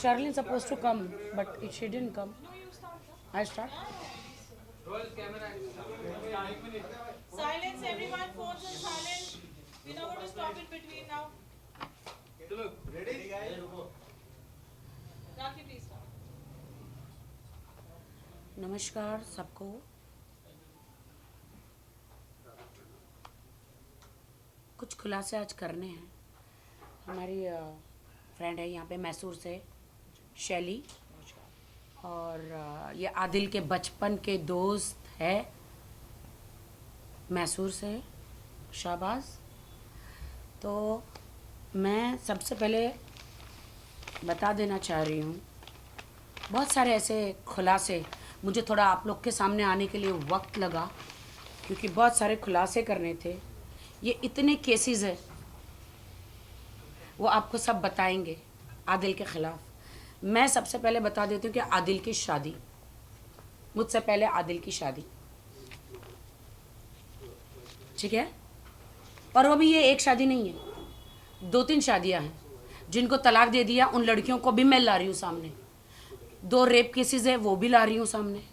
Charlene supposed to come, but she didn't come. I start. Silence, everyone. Phones on silent. We know what to stop it between now. Rakhi, please start. नमस्कार सबको। कुछ खुलासे आज करने हैं। हमारी friend है यहाँ पे मैसूर से शैली, और ये आदिल के बचपन के दोस्त है मैसूर से शाहबाज। तो मैं सबसे पहले बता देना चाह रही हूँ, बहुत सारे ऐसे खुलासे मुझे थोड़ा आप लोग के सामने आने के लिए वक्त लगा, क्योंकि बहुत सारे खुलासे करने थे। ये इतने केसेस है, वो आपको सब बताएंगे आदिल के ख़िलाफ़। मैं सबसे पहले बता देती हूँ कि आदिल की शादी, मुझसे पहले आदिल की शादी, ठीक है। और वो भी ये एक शादी नहीं है, 2-3 शादियाँ हैं। जिनको तलाक दे दिया उन लड़कियों को भी मैं ला रही हूँ सामने। 2 रेप केसेस है, वो भी ला रही हूँ सामने।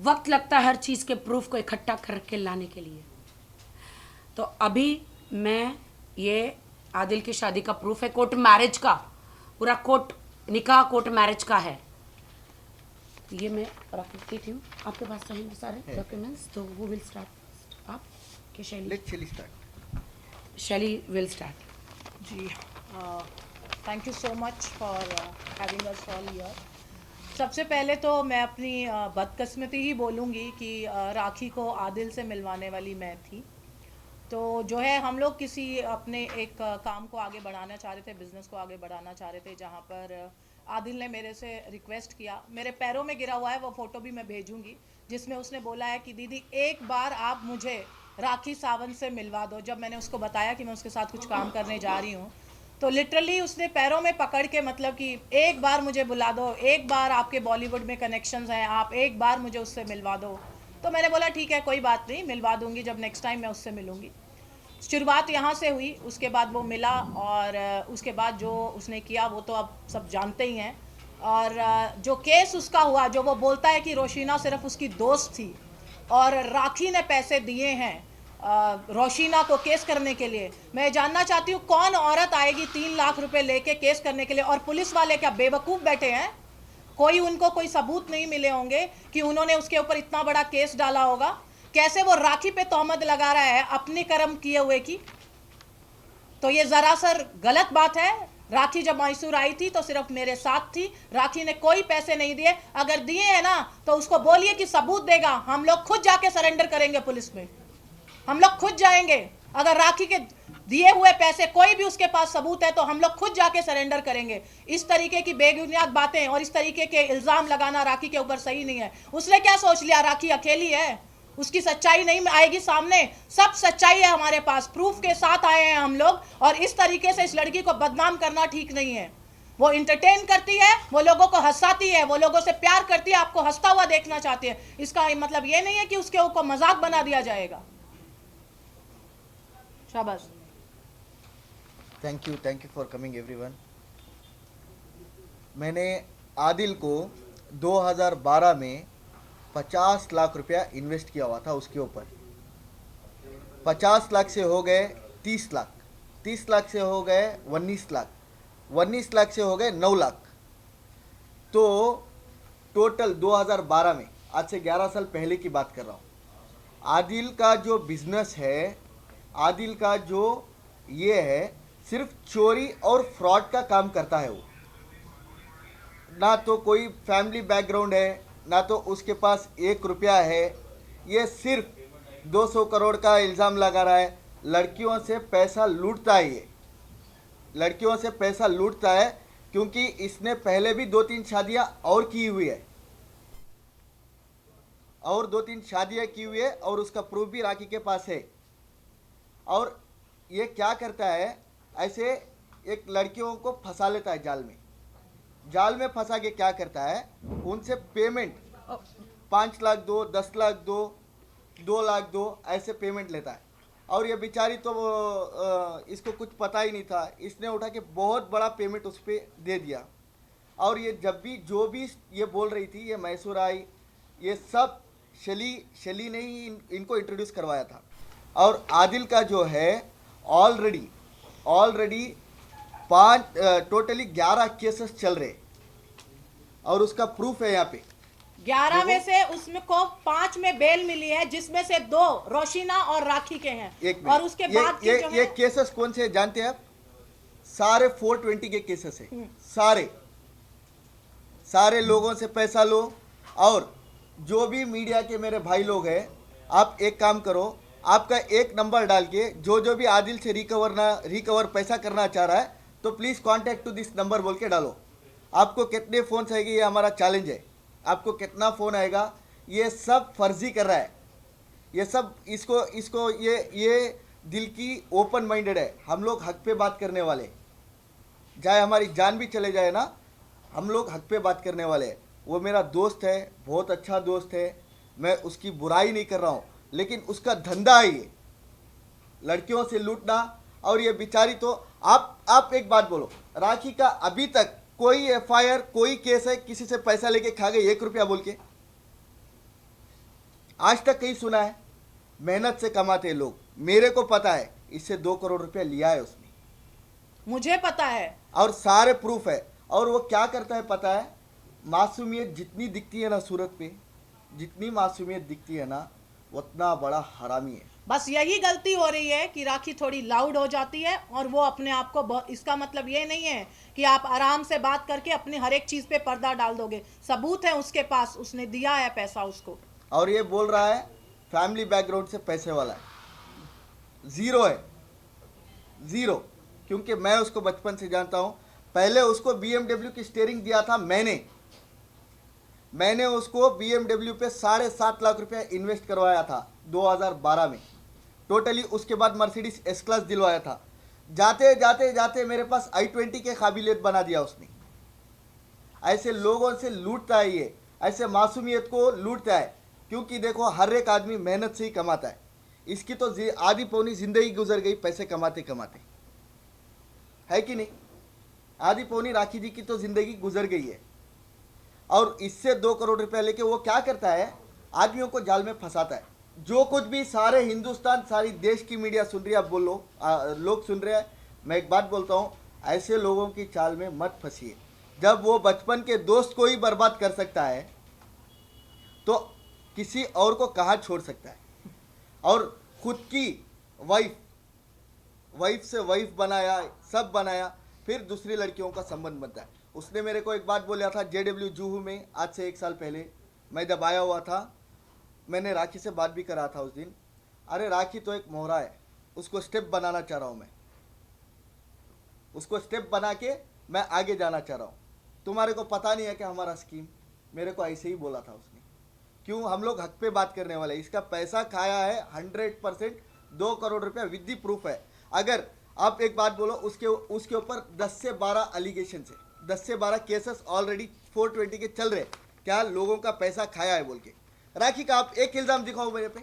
वक्त लगता है हर चीज़ के प्रूफ को इकट्ठा करके लाने के लिए। तो अभी मैं ये आदिल की शादी का प्रूफ है, कोर्ट मैरिज का, पूरा कोर्ट निकाह कोर्ट मैरिज का है। ये मैं रख देती हूँ, आपके पास तो हैं सारे डॉक्यूमेंट्स। तो वो विल स्टार्ट आप कि शैली विल स्टार्ट। जी, thank you so much for having us all here. सबसे पहले तो मैं अपनी बदकिस्मती ही बोलूँगी कि राखी को आदिल से मिलवाने वाली मैं थी। तो जो है, हम लोग किसी अपने एक काम को आगे बढ़ाना चाह रहे थे, बिज़नेस को आगे बढ़ाना चाह रहे थे, जहाँ पर आदिल ने मेरे से रिक्वेस्ट किया। मेरे पैरों में गिरा हुआ है, वो फ़ोटो भी मैं भेजूँगी, जिसमें उसने बोला है कि दीदी एक बार आप मुझे राखी सावंत से मिलवा दो। जब मैंने उसको बताया कि मैं उसके साथ कुछ काम करने जा रही हूँ, तो लिटरली उसने पैरों में पकड़ के, मतलब कि एक बार मुझे बुला दो, एक बार आपके बॉलीवुड में कनेक्शंस हैं, आप एक बार मुझे उससे मिलवा दो। तो मैंने बोला ठीक है, कोई बात नहीं, मिलवा दूंगी जब नेक्स्ट टाइम मैं उससे मिलूंगी। शुरुआत यहाँ से हुई, उसके बाद वो मिला, और उसके बाद जो उसने किया वो तो अब सब जानते ही हैं। और जो केस उसका हुआ, जो वो बोलता है कि रोशीना सिर्फ उसकी दोस्त थी और राखी ने पैसे दिए हैं रोशीना को केस करने के लिए। मैं जानना चाहती हूँ कौन औरत आएगी 3 लाख रुपए लेके केस करने के लिए? और पुलिस वाले क्या बेवकूफ़ बैठे हैं? कोई उनको कोई सबूत नहीं मिले होंगे कि उन्होंने उसके ऊपर इतना बड़ा केस डाला होगा। कैसे वो राखी पे तोहमत लगा रहा है अपने कर्म किए हुए की? तो ये ज़रा सर गलत बात है। राखी जब मैसूर आई थी तो सिर्फ मेरे साथ थी, राखी ने कोई पैसे नहीं दिए। अगर दिए हैं ना तो उसको बोलिए कि सबूत देगा, हम लोग खुद जाके सरेंडर करेंगे पुलिस में, हम लोग खुद जाएंगे। अगर राखी के दिए हुए पैसे कोई भी उसके पास सबूत है तो हम लोग खुद जाके सरेंडर करेंगे। इस तरीके की बेबुनियाद बातें और इस तरीके के इल्ज़ाम लगाना राखी के ऊपर सही नहीं है। उसने क्या सोच लिया राखी अकेली है, उसकी सच्चाई नहीं आएगी सामने? सब सच्चाई है हमारे पास, प्रूफ के साथ आए हैं हम लोग। और इस तरीके से इस लड़की को बदनाम करना ठीक नहीं है। वो इंटरटेन करती है, वो लोगों को हंसाती है, वो लोगों से प्यार करती है, आपको हंसता हुआ देखना चाहती है। इसका मतलब ये नहीं है कि उसके ऊपर मजाक बना दिया जाएगा। शाबाश। Thank you for coming everyone. मैंने आदिल को 2012 में 50 लाख रुपया इन्वेस्ट किया हुआ था उसके ऊपर। 50 लाख से हो गए 30 लाख, 30 लाख से हो गए 19 लाख, 19 लाख से हो गए 9 लाख। तो टोटल 2012 में, आज से 11 साल पहले की बात कर रहा हूँ, आदिल का जो बिजनेस है, आदिल का जो ये है, सिर्फ चोरी और फ्रॉड का काम करता है। वो ना तो कोई फैमिली बैकग्राउंड है, ना तो उसके पास 1 रुपया है। ये सिर्फ 200 करोड़ का इल्ज़ाम लगा रहा है। लड़कियों से पैसा लूटता है, ये लड़कियों से पैसा लूटता है, क्योंकि इसने पहले भी 2-3 शादियाँ और की हुई है, और 2-3 शादियाँ की हुई है, और उसका प्रूफ भी राखी के पास है। और ये क्या करता है, ऐसे एक लड़कियों को फंसा लेता है जाल में फंसा के क्या करता है, उनसे पेमेंट 5 लाख दो, 10 लाख दो, 2 लाख दो, ऐसे पेमेंट लेता है। और ये बेचारी तो इसको कुछ पता ही नहीं था, इसने उठा के बहुत बड़ा पेमेंट उस पर दे दिया। और ये जब भी जो भी ये बोल रही थी, ये मैसूर आई, ये सब शली ने ही इनको इंट्रोड्यूस करवाया था। और आदिल का जो है ऑलरेडी टोटली 11 केसेस चल रहे, और उसका प्रूफ है यहाँ पे। 11 में से उसमें को 5 में बेल मिली है, जिसमें से 2 रोशिना और राखी के हैं। एक मिनट, और उसके बाद के जो ये है केसेस कौन से हैं जानते हैं आप? सारे 420 के केसेस हैं। सारे लोगों से पैसा लो। और जो भी मीडिया के मेरे भाई लोग हैं, आप एक काम करो, आपका एक नंबर डाल के जो भी आदिल से रिकवर पैसा करना चाह रहा है, तो please contact to this number बोल के डालो। आपको कितने फ़ोन आएंगे, ये हमारा चैलेंज है। आपको कितना फ़ोन आएगा, ये सब फर्जी कर रहा है, ये सब इसको ये दिल की ओपन माइंडेड है। हम लोग हक पे बात करने वाले, चाहे हमारी जान भी चले जाए ना, हम लोग हक पे बात करने वाले हैं। वो मेरा दोस्त है, बहुत अच्छा दोस्त है, मैं उसकी बुराई नहीं कर रहा हूँ, लेकिन उसका धंधा है ये लड़कियों से लूटना। और ये बेचारी तो आप एक बात बोलो, राखी का अभी तक कोई एफआईआर, कोई केस है किसी से पैसा लेके खा गए 1 रुपया बोल के? आज तक कहीं सुना है? मेहनत से कमाते हैं लोग, मेरे को पता है इससे 2 करोड़ रुपया लिया है उसने, मुझे पता है, और सारे प्रूफ है। और वो क्या करता है पता है? मासूमियत जितनी दिखती है ना सूरत पे, जितनी मासूमियत दिखती है ना, उतना बड़ा हरामी है। बस यही गलती हो रही है कि राखी थोड़ी लाउड हो जाती है, और वो अपने आप को इसका मतलब ये नहीं है कि आप आराम से बात करके अपनी हर एक चीज पे पर्दा डाल दोगे। सबूत है उसके पास, उसने दिया है पैसा उसको। और ये बोल रहा है फैमिली बैकग्राउंड से पैसे वाला है। ज़ीरो है, ज़ीरो। क्योंकि मैं उसको बचपन से जानता हूँ। पहले उसको BMW की स्टीयरिंग दिया था मैंने उसको BMW पे 7.5 लाख रुपया इन्वेस्ट करवाया था 2012 में टोटली। उसके बाद मर्सिडीज एस क्लास दिलवाया था। जाते जाते जाते मेरे पास i20 के काबिलियत बना दिया उसने। ऐसे लोगों से लूटता है ये, ऐसे मासूमियत को लूटता है। क्योंकि देखो, हर एक आदमी मेहनत से ही कमाता है। इसकी तो आधी पौनी जिंदगी गुजर गई पैसे कमाते कमाते, है कि नहीं? आधी पौनी राखी जी की तो जिंदगी गुजर गई है। और इससे 2 करोड़ रुपया लेके वो क्या करता है? आदमियों को जाल में फंसाता है। जो कुछ भी सारे हिंदुस्तान, सारी देश की मीडिया सुन रही है, आप बोलो, लोग सुन रहे हैं। मैं एक बात बोलता हूँ, ऐसे लोगों की चाल में मत फंसिए। जब वो बचपन के दोस्त को ही बर्बाद कर सकता है, तो किसी और को कहाँ छोड़ सकता है? और खुद की वाइफ से वाइफ बनाया, सब बनाया, फिर दूसरी लड़कियों का संबंध बनता है। उसने मेरे को एक बात बोला था JW जूहू में, आज से 1 साल पहले मैं जब आया हुआ था, मैंने राखी से बात भी करा था उस दिन। अरे राखी तो एक मोहरा है, उसको स्टेप बनाना चाह रहा हूँ मैं, उसको स्टेप बना के मैं आगे जाना चाह रहा हूँ। तुम्हारे को पता नहीं है कि हमारा स्कीम? मेरे को ऐसे ही बोला था उसने। क्यों? हम लोग हक पे बात करने वाले। इसका पैसा खाया है 100%, 2 करोड़ रुपया विद दी प्रूफ है। अगर आप एक बात बोलो, उसके ऊपर 10 से 12 एलिगेशन है, 10 से 12 केसेस ऑलरेडी 420 के चल रहे। क्या लोगों का पैसा खाया है बोल के? राखी का आप एक इल्जाम दिखाओ मेरे पे,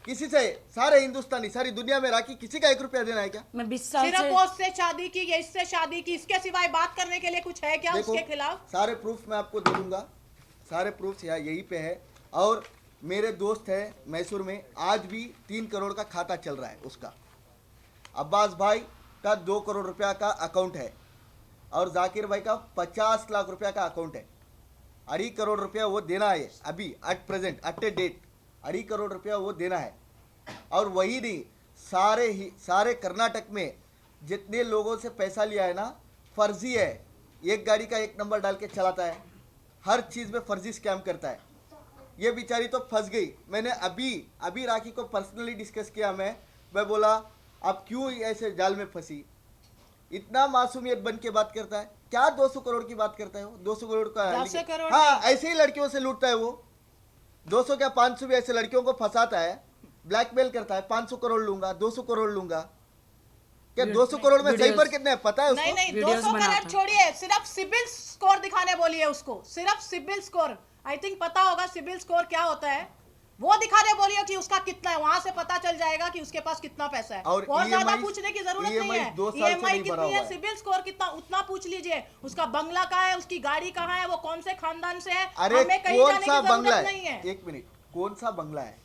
किसी से? सारे हिंदुस्तानी, सारी दुनिया में राखी किसी का 1 रुपया देना है क्या? मैं 20 साल सिर्फ से वो उससे शादी की या इससे शादी की, इसके सिवाय बात करने के लिए कुछ है क्या देखो, उसके खिलाफ? सारे प्रूफ मैं आपको दे दूंगा, सारे प्रूफ यहीं पे है। और मेरे दोस्त है मैसूर में, आज भी 3 करोड़ का खाता चल रहा है उसका। अब्बास भाई का 2 करोड़ रुपया का अकाउंट है, और जाकिर भाई का 50 लाख रुपया का अकाउंट है। 2.5 करोड़ रुपया वो देना है अभी, at present, at a date 2.5 crore रुपया वो देना है। और वही नहीं, सारे कर्नाटक में जितने लोगों से पैसा लिया है ना, फर्जी है। एक गाड़ी का 1 नंबर डाल के चलाता है, हर चीज़ में फर्जी स्कैम करता है। ये बेचारी तो फंस गई। मैंने अभी राखी को पर्सनली डिस्कस किया। मैं बोला, आप क्यों ऐसे जाल में फंसी? इतना मासूमियत बन के बात करता है। क्या 200 करोड़ की बात करता है वो? 200 करोड़ का? 200 करोड़ हाँ, ऐसे ही लड़कियों से लूटता है वो। 200 क्या 500 भी ऐसे लड़कियों को फंसाता है, ब्लैकमेल करता है। 500 करोड़ लूंगा, 200 करोड़ लूंगा। क्या 200 करोड़ में सही पर कितने है पता है उसको? नहीं, वीडियोस 200 बनाता करोड़ छोड़िए, सिर्फ सिबिल स्कोर दिखाने बोलिए उसको, सिर्फ सिबिल स्कोर। आई थिंक पता होगा सिबिल स्कोर क्या होता है। वो दिखा रहे, बोलिए कि उसका कितना है, वहां से पता चल जाएगा कि उसके पास कितना पैसा है। और ज्यादा EMI पूछने की जरूरत नहीं है। 2 साल से ईएमआई नहीं भरा कितनी हुआ है, है। सिबिल स्कोर कितना, उतना पूछ लीजिए। उसका बंगला कहाँ है, उसकी गाड़ी कहाँ है, वो कौन से खानदान से है, अरे हमें कहीं कौन जाने सा की बंगला जरूरत नहीं है, है। एक मिनट, कौन सा बंगला है?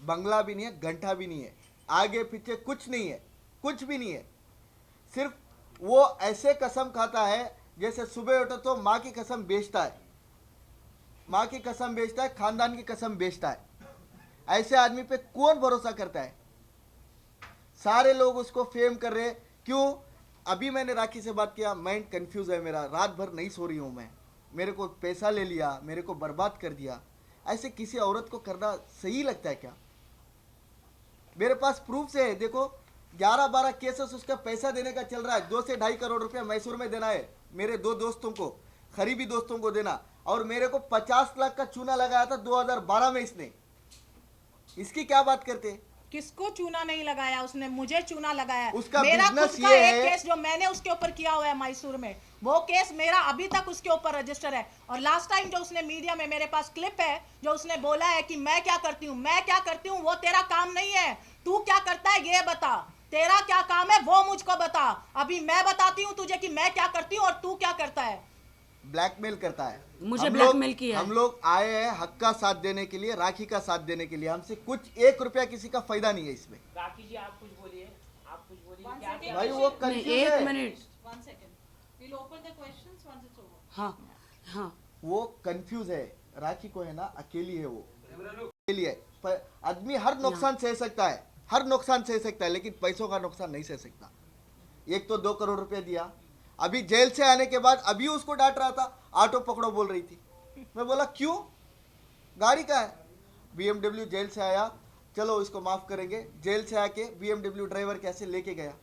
बंगला भी नहीं है, घंटा भी नहीं है, आगे पीछे कुछ नहीं है, कुछ भी नहीं है। सिर्फ वो ऐसे कसम खाता है जैसे सुबह उठो तो माँ की कसम बेचता है, माँ की कसम बेचता है, खानदान की कसम बेचता है। ऐसे आदमी पे कौन भरोसा करता है? सारे लोग उसको फेम कर रहे। क्यों? अभी मैंने राखी से बात किया, माइंड कंफ्यूज है मेरा, रात भर नहीं सो रही हूं मैं। मेरे को पैसा ले लिया, मेरे को बर्बाद कर दिया। ऐसे किसी औरत को करना सही लगता है क्या? मेरे पास प्रूफ से है, देखो 11-12 केसेस उसका पैसा देने का चल रहा है। 2 से 2.5 करोड़ रुपया मैसूर में देना है मेरे 2 दोस्तों को, करीबी दोस्तों को देना। और मेरे को 50 लाख का चूना लगाया था 2012 में इसने। इसकी क्या बात करते? किसको चूना नहीं लगाया उसने, मुझे चूना लगाया है। उसका मेरा खुद बिजनेस का ये एक है। केस जो मैंने उसके ऊपर किया हुआ है मैसूर में, वो केस मेरा अभी तक उसके ऊपर रजिस्टर है। और लास्ट टाइम जो उसने मीडिया में, मेरे पास क्लिप है जो उसने बोला है कि मैं क्या करती हूँ, मैं क्या करती हूँ, वो तेरा काम नहीं है। तू क्या करता है ये बता, तेरा क्या काम है वो मुझको बता। अभी मैं बताती हूँ तुझे कि मैं क्या करती हूँ और तू क्या करता है। ब्लैकमेल करता है। मुझे हम ब्लैकमेल लोग- किया है। हम लोग आए हैं हक का साथ देने के लिए, राखी का साथ देने के लिए। हमसे कुछ 1 रुपया किसी का फायदा नहीं है इसमें। राखी जी आप कुछ बोलिए, आप कुछ बोलिए। क्या क्या भाई वो नहीं, कंफ्यूज एक है, minute. One second. We'll open the questions once it's over. हाँ हाँ, वो कंफ्यूज है। राखी को है ना, अकेली है वो, अकेली है। पर आदमी हर नुकसान सह सकता है, हर नुकसान सह सकता है, लेकिन पैसों का नुकसान नहीं सह सकता। एक तो 2 करोड़ रुपए दिया, अभी जेल से आने के बाद अभी उसको डांट रहा था, ऑटो पकड़ो बोल रही थी। मैं बोला क्यों, गाड़ी का है। BMW जेल से आया, चलो इसको माफ करेंगे। जेल से आके BMW ड्राइवर कैसे लेके गया।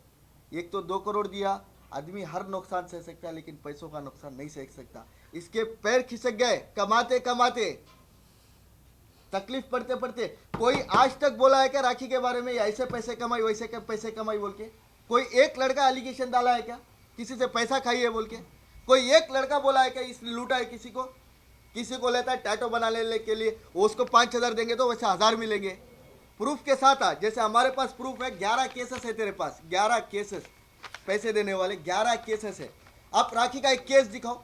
एक तो 2 करोड़ दिया। आदमी हर नुकसान सह सकता है, लेकिन पैसों का नुकसान नहीं सह सकता। इसके पैर खिसक गए कमाते कमाते, तकलीफ पड़ते पड़ते। कोई आज तक बोला है क्या राखी के बारे में, ऐसे पैसे कमाई वैसे पैसे कमाई बोल के? कोई एक लड़का एलिगेशन डाला है क्या किसी से पैसा खाई है बोल के? कोई एक लड़का बोला है क्या इसने लूटा है किसी को? किसी को लेता है टैटो बना लेने के लिए, वो उसको 5,000 देंगे तो वैसे 1,000 मिलेंगे। प्रूफ के साथ आ, जैसे हमारे पास प्रूफ है। 11 केसेस है तेरे पास, 11 केसेस, पैसे देने वाले 11 केसेस है। अब राखी का एक केस दिखाओ।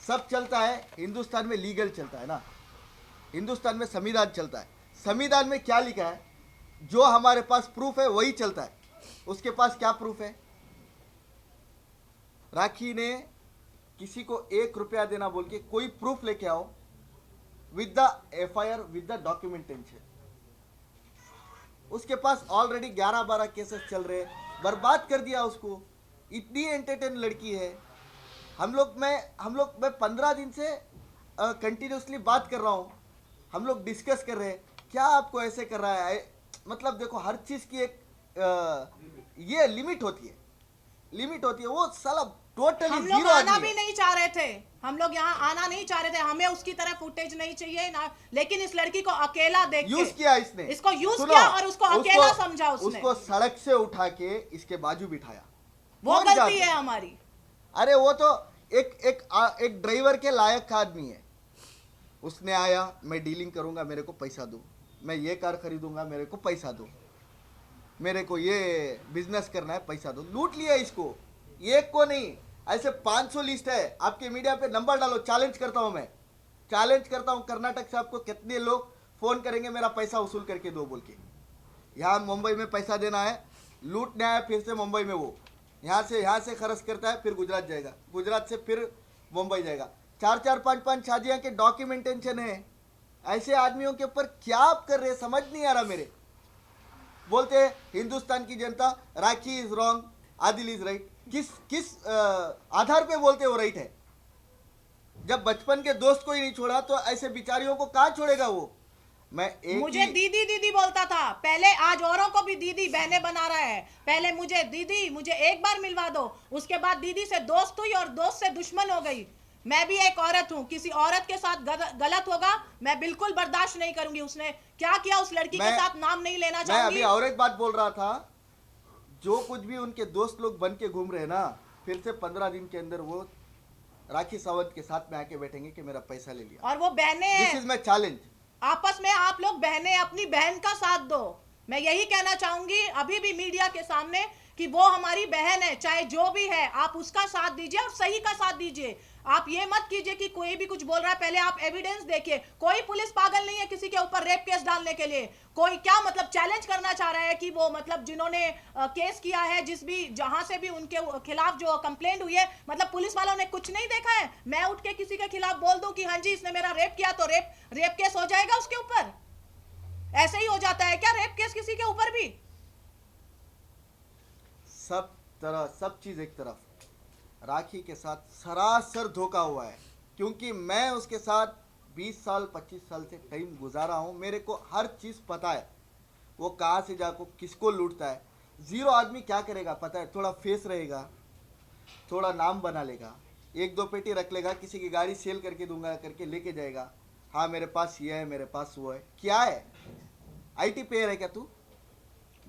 सब चलता है हिंदुस्तान में, लीगल चलता है ना, हिंदुस्तान में संविधान चलता है। संविधान में क्या लिखा है? जो हमारे पास प्रूफ है वही चलता है। उसके पास क्या प्रूफ है? राखी ने किसी को 1 रुपया देना बोल के कोई प्रूफ लेके आओ, with the FIR, with the documentation. उसके पास ऑलरेडी 11-12 केसेस चल रहे, बर्बाद कर दिया उसको। इतनी एंटरटेन लड़की है। हम लोग मैं 15 दिन से कंटिन्यूसली बात कर रहा हूँ, हम लोग डिस्कस कर रहे हैं क्या आपको ऐसे कर रहा है। मतलब देखो, हर चीज की एक ये लिमिट होती है, लिमिट होती है। वो साला टोटली हम लोग जीरो आना आदमी भी है। नहीं चाह रहे थे, हम लोग यहाँ आना नहीं चाह रहे थे, हमें उसकी तरह फुटेज नहीं चाहिए ना। लेकिन इस लड़की को अकेला देख यूज के किया इसने, इसको यूज सुनो, किया और उसको अकेला समझा उसने। उसको सड़क से उठा के इसके बाजू बिठाया। वो कौन गलती जाता है हमारी। अरे वो तो एक ड्राइवर के लायक का आदमी है। उसने आया, मैं डीलिंग करूंगा, मेरे को पैसा दो, मैं ये कार खरीदूंगा, मेरे को पैसा दो, मेरे को ये बिजनेस करना है, पैसा दो। लूट लिया इसको, एक को नहीं, ऐसे 500 लिस्ट है। आपके मीडिया पे नंबर डालो, चैलेंज करता हूं मैं, चैलेंज करता हूं। कर्नाटक से आपको कितने लोग फोन करेंगे मेरा पैसा वसूल करके दो बोल के। यहाँ मुंबई में पैसा देना है, लूटने आया, फिर से मुंबई में वो यहाँ से खर्च करता है, फिर गुजरात जाएगा, गुजरात से फिर मुंबई जाएगा। 4-4, 5-5 शादियां के डॉक्यूमेंटेशन है। ऐसे आदमियों के ऊपर क्या आप कर रहे हैं, समझ नहीं आ रहा मेरे। बोलते हैं हिंदुस्तान की जनता, Rakhi is wrong, Adil is right. किस आधार पे बोलते हो राइट है? जब बचपन के दोस्त को ही नहीं छोड़ा तो ऐसे बिचारियों को कहाँ छोड़ेगा वो? मैं एक मुझे ही दीदी दीदी बोलता था पहले, आज औरों को भी दीदी बहने बना रहा है। पहले मुझे दीदी, मुझे एक बार मिलवा दो, उसके बाद दीदी से दोस्त हुई और दोस्त से दुश्मन हो गई। मैं भी एक औरत हूँ, किसी औरत के साथ गलत होगा मैं बिल्कुल बर्दाश्त नहीं करूंगी। उसने क्या किया उस लड़की के साथ नाम नहीं लेना मैं चाहूंगी। अभी और एक बात बोल रहा था, जो कुछ भी उनके दोस्त लोग बन के घूम रहे हैं ना, फिर से 15 दिन के अंदर वो राखी सावंत के साथ में आके बैठेंगे कि मेरा पैसा ले लिया। और वो बहने दिस हैं, इज माई चैलेंज। आपस में आप लोग बहनें अपनी बहन का साथ दो। मैं यही कहना चाहूंगी अभी भी मीडिया के सामने कि वो हमारी बहन है, चाहे जो भी है, आप उसका साथ दीजिए और सही का साथ दीजिए। आप ये मत कीजिए कि कोई भी कुछ बोल रहा है, पहले आप एविडेंस देखिए। कोई पुलिस पागल नहीं है किसी के ऊपर रेप केस डालने के लिए। कोई क्या मतलब चैलेंज करना चाह रहा है कि वो मतलब जिन्होंने केस किया है, जिस भी जहां से भी उनके खिलाफ जो कंप्लेंट हुई है, मतलब पुलिस वालों ने कुछ नहीं देखा है। मैं उठ के किसी के खिलाफ बोल दूं कि हाँ जी इसने मेरा रेप किया, तो रेप केस हो जाएगा उसके ऊपर? ऐसे ही हो जाता है क्या रेप केस किसी के ऊपर भी? सब चीज एक तरफ, राखी के साथ सरासर धोखा हुआ है, क्योंकि मैं उसके साथ 20 साल 25 साल से टाइम गुजारा हूँ। मेरे को हर चीज़ पता है, वो कहाँ से जाको किसको लूटता है। जीरो आदमी क्या करेगा पता है, थोड़ा फेस रहेगा, थोड़ा नाम बना लेगा, एक दो पेटी रख लेगा, किसी की गाड़ी सेल करके दूंगा करके लेके जाएगा। हाँ मेरे पास ये है, मेरे पास वो है। क्या है, IT पेयर है क्या तू?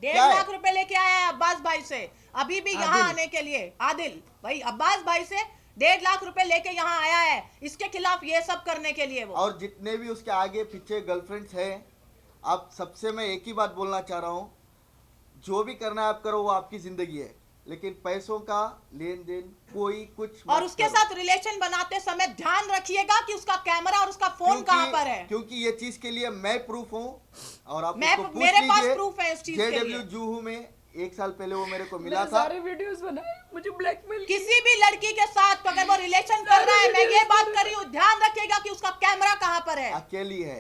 1.5 लाख रुपए लेके आया है अब्बास भाई से अभी भी यहाँ आने के लिए। आदिल भाई अब्बास भाई से 1.5 लाख रुपए लेके यहाँ आया है इसके खिलाफ ये सब करने के लिए। वो और जितने भी उसके आगे पीछे गर्लफ्रेंड्स हैं, आप सबसे मैं एक ही बात बोलना चाह रहा हूँ, जो भी करना है आप करो, वो आपकी जिंदगी है, लेकिन पैसों का लेन देन कोई कुछ और मत उसके करो। साथ रिलेशन बनाते समय ध्यान रखिएगा कि उसका कैमरा और उसका फोन कहाँ पर है। क्योंकि ये चीज के लिए मैं प्रूफ हूँ, और आप मैं उसको पूछ मेरे पास लीजिए। प्रूफ है इस चीज के लिए। JW जूहू में 1 साल पहले वो मेरे को मिला मैंने था। सारे वीडियोस बनाए, मुझे ब्लैकमेल किसी भी लड़की के साथ अगर वो रिलेशन कर रहा है, मैं ये बात कर रही हूँ, ध्यान रखिएगा कि उसका कैमरा कहाँ पर है। अकेली है।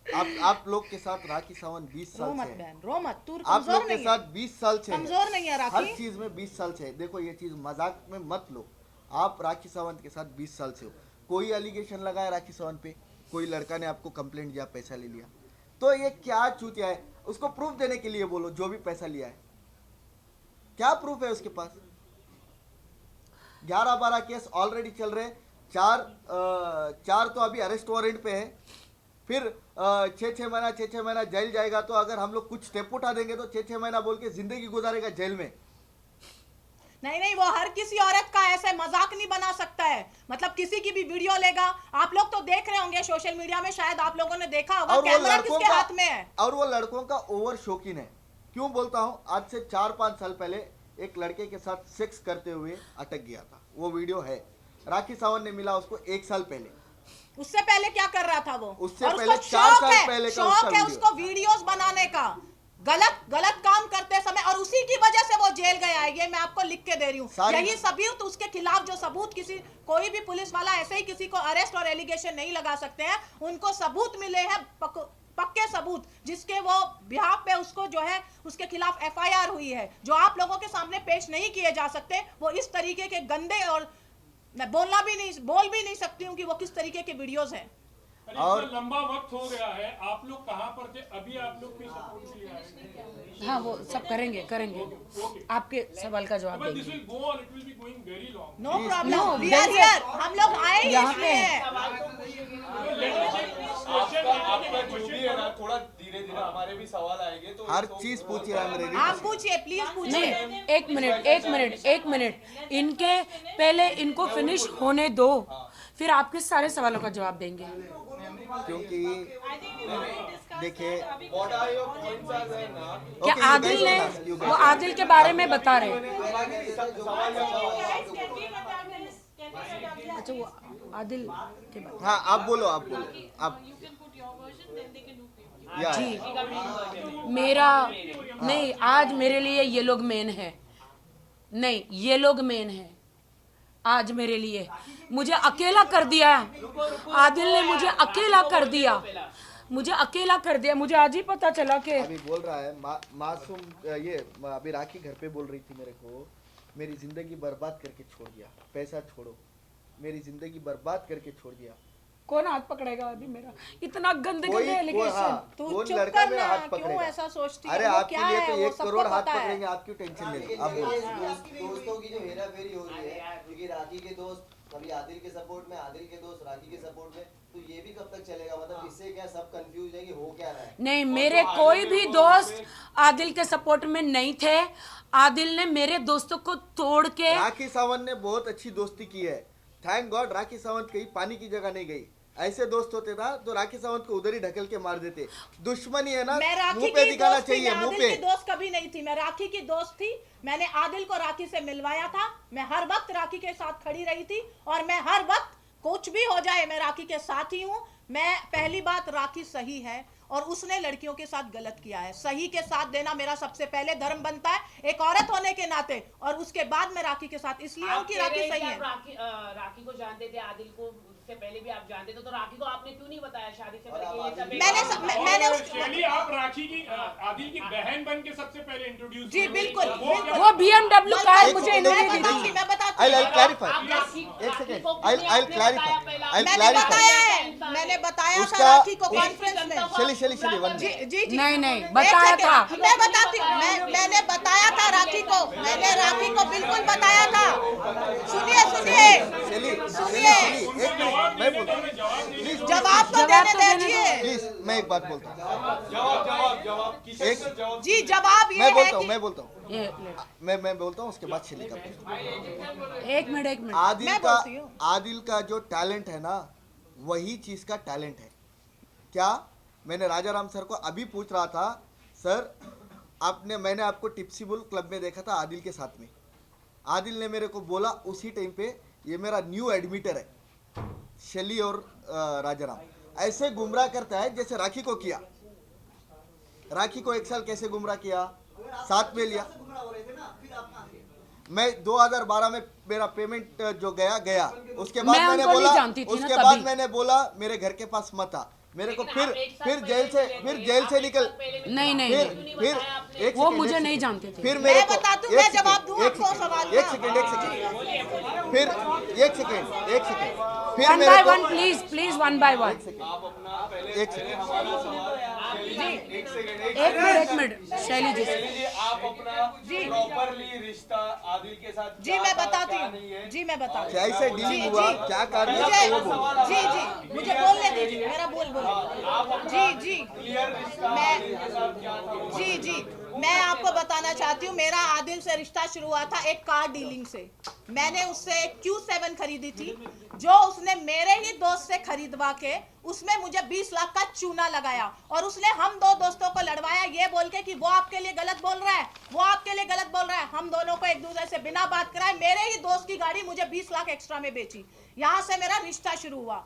आप लोग के साथ राखी सावंत 20 रो साल मत से है। बहन, रो मत, तू आप कमजोर लोग के नहीं साथ है। 20 साल से है। कमजोर नहीं है राखी। हर चीज में 20 साल से है। देखो ये चीज मजाक में मत लो। आप राखी सावंत के साथ 20 साल से हो, कोई एलिगेशन लगाया राखी सावंत पे, कोई लड़का ने आपको कंप्लेंट दिया, पैसा ले लिया, तो ये क्या चूतिया है? उसको प्रूफ देने के लिए बोलो, जो भी पैसा लिया है क्या प्रूफ है उसके पास? 11-12 केस ऑलरेडी चल रहे, चार तो अभी अरेस्ट वारंट पे है, फिर 6-6 महीना जेल जाएगा। तो अगर हम लोग कुछ स्टेप उठा देंगे तो 6-6 महीना बोल के जिंदगी गुजारेगा जेल में। नहीं, वो हर किसी औरत का ऐसे मजाक नहीं बना सकता है। मतलब किसी की भी वीडियो लेगा, आप लोग तो देख रहे होंगे सोशल मीडिया में, शायद आप लोगों ने देखा होगा, कैमरा किसके हाथ में है। और वो लड़कों का ओवर शौकीन है। क्यों बोलता हूँ, आज से 4-5 साल पहले एक लड़के के साथ सेक्स करते हुए अटक गया था, वो वीडियो है। राखी सावंत ने मिला उसको 1 साल पहले। उससे पहले क्या कर रहा था वो? उससे और पहले उसको 4 शौक साल है, पहले का शौक उसका है वीडियो। उसको वीडियोस बनाने का, गलत काम करते समय, और उसी की वजह से वो जेल गया है। ये मैं आपको लिख के दे रही हूँ। यही सबूत उसके खिलाफ, जो सबूत कोई भी पुलिस वाला ऐसे ही किसी को अरेस्ट और एलिगेशन नहीं लगा सकते हैं। उनको सबूत मिले हैं, पक्के सबूत, जिसके वो बिहाफ पे उसको जो है उसके खिलाफ FIR हुई है, जो आप लोगों के सामने पेश नहीं किए जा सकते। वो इस तरीके के गंदे, और मैं बोल भी नहीं सकती हूँ कि वो किस तरीके के वीडियोस हैं। और लंबा वक्त हो गया है, आप लोग कहाँ पर थे? अभी आप लोग भी सपोर्ट के लिए आए हैं। हाँ वो सब करेंगे आपके सवाल का जवाब But this देंगे। will go on, it will be going very long. No problem, No, we are here. हम लोग आए ही यहाँ इसलिए पे हैं। आपका जो भी है ना, थोड़ा धीरे धीरे हमारे भी सवाल आएंगे तो हर चीज पूछिए, हम रेडी। आप पूछिए, प्लीज पूछिए। नहीं, एक मिनट, इनके पहले इनको फिनिश होने दो, फिर आपके सारे सवालों का जवाब देंगे। क्योंकि देखिए, क्या आदिल ने, वो आदिल के बारे में बता रहे हैं। अच्छा वो आदिल के बारे हाँ आप बोलो आप। You can put your version, then they can do it. या जी, मेरा नहीं, आज मेरे लिए ये लोग मेन है। नहीं, ये लोग मेन है आज मेरे लिए। मुझे अकेला कर दिया, आदिल ने मुझे अकेला कर दिया, मुझे आज ही पता चला कि अभी बोल रहा है मासूम, ये अभी राखी घर पे बोल रही थी मेरे को, मेरी जिंदगी बर्बाद करके छोड़ दिया, पैसा छोड़ो, मेरी जिंदगी बर्बाद करके छोड़ दिया। कौन हाथ पकड़ेगा अभी मेरा? इतना गंदे कोई एलिगेशन। हाँ, तू कौन चुप लड़का मेरा करना, हाथ क्यों पकड़ेगा? ऐसा सोचती है? अरे वो आपके क्या लिए है, तो वो 1 सबको करोड़ हाथ पता है। पकड़ेंगे, आप क्यों टेंशन ले रहे हो? आप बोलो। दोस्तों की जो हेरा फेरी हो रही है, क्योंकि राखी के दोस्त कभी आदिल के सपोर्ट में, आदिल के दोस्त राखी के सपोर्ट में, तो ये भी कब तक चलेगा? मतलब इससे क्या सब कंफ्यूज है कि हो क्या रहा है? नहीं, मेरे कोई भी दोस्त आदिल के सपोर्ट में नहीं थे। आदिल ने मेरे दोस्तों को तोड़ के, राखी सावंत ने बहुत अच्छी दोस्ती की है। थैंक गॉड राखी सावंत कहीं पानी की जगह नहीं गई। ऐसे दोस्त होते ना तो राखी सावंत को उधर ही ढकेल के मार देते। दुश्मनी है ना, मैं राखी मुंह पे की दिखाना दोस्त थी, चाहिए, मैं मुंह आदिल पे। की दोस्त कभी नहीं थी, मैं राखी की दोस्त थी। मैंने आदिल को राखी से मिलवाया था, मैं हर वक्त राखी के साथ खड़ी रही थी और मैं हर वक्त कुछ भी हो जाए मैं राखी के साथ ही हूँ। मैं पहली बात, राखी सही है और उसने लड़कियों के साथ गलत किया है। सही के साथ देना मेरा सबसे पहले धर्म बनता है एक औरत होने के नाते, और उसके बाद मैं राखी के साथ इसलिए हूँ आप कि कह राखी रहे हैं सही कि है। आप राखी को जानते थे, आदिल को उससे पहले भी आप जानते थे, तो राखी को आपने क्यों नहीं बताया शादी से पहले कि ये सब मैंने और उस शैली, आप राखी की आदिल की बहन बन के सबसे पहले इंट्रोड्यूस जी बिल्कुल बिल्कुल। वो BMW कार एक मुझे सेकंड, इन्होंने एक दी सेकंड। थी। मैं बताती I'll हूँ। clarify. आप राखी एक सेकंड, को I'll आपने clarify. बताया पहला। I'll मैंने clarify. बताया है, मैंने बताया था उसका- राखी को उस- कॉन्फ्रेंस में। शैली, one जी minute. जी जी नहीं, नहीं, एक बताया सेकंड, था। मैं बताती हूँ, मैंने बताया था राखी को, मैंने राखी को बिल्कुल बताया था। सुनिए सुनिए सुनिए, मैं बोलता हूँ, प्लीज जवाब तो देने दीजिए। प्लीज, मैं एक बात बोलता हूँ। जवाब किशन एक- सर, जवाब जी जवाब ये मैं है बोलता हूँ, कि मैं बोलता हूँ, ये मैं बोलता हूँ, उसके बाद शैली का बोलता हूँ। एक मिनट आदिल मैं का बोलती हूँ। आदिल का जो टैलेंट है ना, वही चीज का टैलेंट है। क्या मैंने राजा राम सर को अभी पूछ रहा था, सर मैंने आपको टिप्सी बुल क्लब में देखा था आदिल के साथ में। आदिल ने मेरे को बोला उसी टाइम पे, ये मेरा न्यू एडमिटर है शैली और राजा राम। ऐसे गुमराह करता है जैसे राखी को किया। राखी को एक साल कैसे गुमराह किया, साथ में लिया। मैं 2012 में मेरा पेमेंट जो गया उसके बाद मैं मैंने उनको नहीं बोला, जानती थी ना उसके तभी। बाद मैंने बोला मेरे घर के पास मत आ। मेरे को लेकिन आप एक साल फिर पहले जेल से निकल, नहीं नहीं फिर नहीं। फिर एक वो सेकंड, मुझे एक नहीं सेकंड। जानते थे। फिर मैं मेरे को बताती हूँ, एक मैं सेकंड, जवाब दूँ एक आपको सेकंड, सवाल एक का। सेकंड, एक सेकंड, फिर एक सेकंड, फिर वन मेरे बाय को one please please, one by one. आप अपना पहले एक सेकंड। हमारा सवाल एक सेकंड एक मिनट शैली जी। शैली जी, आप अपना प्रॉपरली रिश्ता आदिल के साथ जी क्या मैं था, बताती क्या हूँ, नहीं है, जी मैं बताती हूँ। कैसे जी, डील हुआ, जी। क्या कारण मुझे है, वो बोलो। जी मुझे बोलने दीजिए, मेरा बोल जी क्लियर रिश्ता मैं आदिल के साथ क्या था वो जी मैं आपको बताना चाहती हूँ, मेरा आदिल से रिश्ता शुरू हुआ था एक कार डीलिंग से। मैंने उससे एक Q7 खरीदी थी, जो उसने मेरे ही दोस्त से खरीदवा के उसमें मुझे 20 लाख का चूना लगाया, और उसने हम दो दोस्तों को लड़वाया ये बोल के कि वो आपके लिए गलत बोल रहा है, वो आपके लिए गलत बोल रहा है। हम दोनों को एक दूसरे से बिना बात कराए मेरे ही दोस्त की गाड़ी मुझे 20 लाख एक्स्ट्रा में बेची। यहाँ से मेरा रिश्ता शुरू हुआ।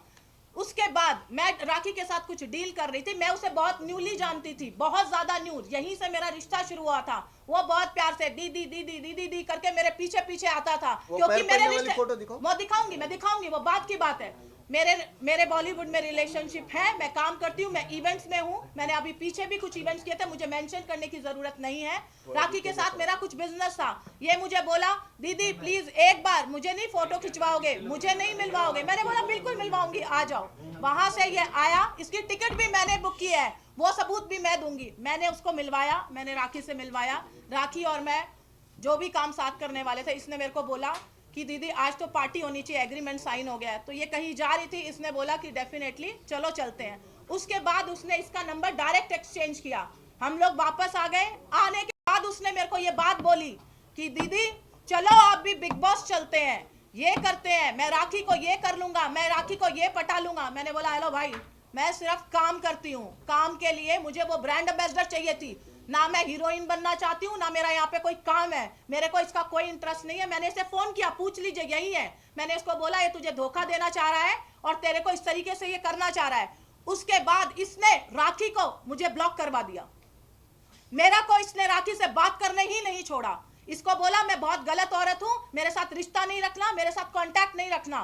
उसके बाद मैं राखी के साथ कुछ डील कर रही थी, मैं उसे बहुत न्यूली जानती थी, बहुत ज्यादा न्यू। यहीं से मेरा रिश्ता शुरू हुआ था। वो बहुत प्यार से दीदी दीदी दीदी दी करके मेरे पीछे पीछे आता था, क्योंकि पैर मेरे पहनने वाली रिश्ते फोटो दिखाओ। मैं दिखाऊंगी, वो बात की बात है। मेरे बॉलीवुड में रिलेशनशिप है, मैं काम करती हूँ, मैं इवेंट्स में हूँ। मैंने अभी पीछे भी कुछ इवेंट्स किए थे, मुझे मेंशन करने की जरूरत नहीं है। राखी के साथ मेरा कुछ बिजनेस था। ये मुझे बोला, दीदी प्लीज एक बार मुझे नहीं फोटो खिंचवाओगे, मुझे नहीं मिलवाओगे। मैंने बोला बिल्कुल मिलवाऊंगी, आ जाओ। वहां से ये आया, इसकी टिकट भी मैंने बुक की है, वो सबूत भी मैं दूंगी। मैंने उसको मिलवाया, मैंने राखी से मिलवाया। राखी और मैं जो भी काम साथ करने वाले थे, इसने मेरे को बोला कि दीदी आज तो पार्टी होनी चाहिए, एग्रीमेंट साइन हो गया है। तो ये कहीं जा रही थी, इसने बोला कि डेफिनेटली चलो चलते हैं। उसके बाद उसने इसका नंबर डायरेक्ट एक्सचेंज किया, हम लोग वापस आ गए। आने के बाद उसने मेरे को ये बात बोली कि दीदी चलो आप भी बिग बॉस चलते हैं, ये करते हैं, मैं राखी को ये कर लूंगा, मैं राखी को ये पटा लूंगा। मैंने बोला हेलो भाई, मैं सिर्फ काम करती हूँ, काम के लिए मुझे वो ब्रांड एम्बेसडर चाहिए थी, ना मैं हीरोइन बनना चाहती हूँ, ना मेरा यहाँ पे कोई काम है, मेरे को इसका कोई इंटरेस्ट नहीं है। मैंने इसे फोन किया, पूछ लीजिए यही है। मैंने इसको बोला ये तुझे धोखा देना चाह रहा है और तेरे को इस तरीके से ये करना चाह रहा है। उसके बाद इसने राखी को मुझे ब्लॉक करवा दिया, मेरा को इसने राखी से बात करने ही नहीं छोड़ा। इसको बोला मैं बहुत गलत औरत हूँ, मेरे साथ रिश्ता नहीं रखना, मेरे साथ कांटेक्ट नहीं रखना।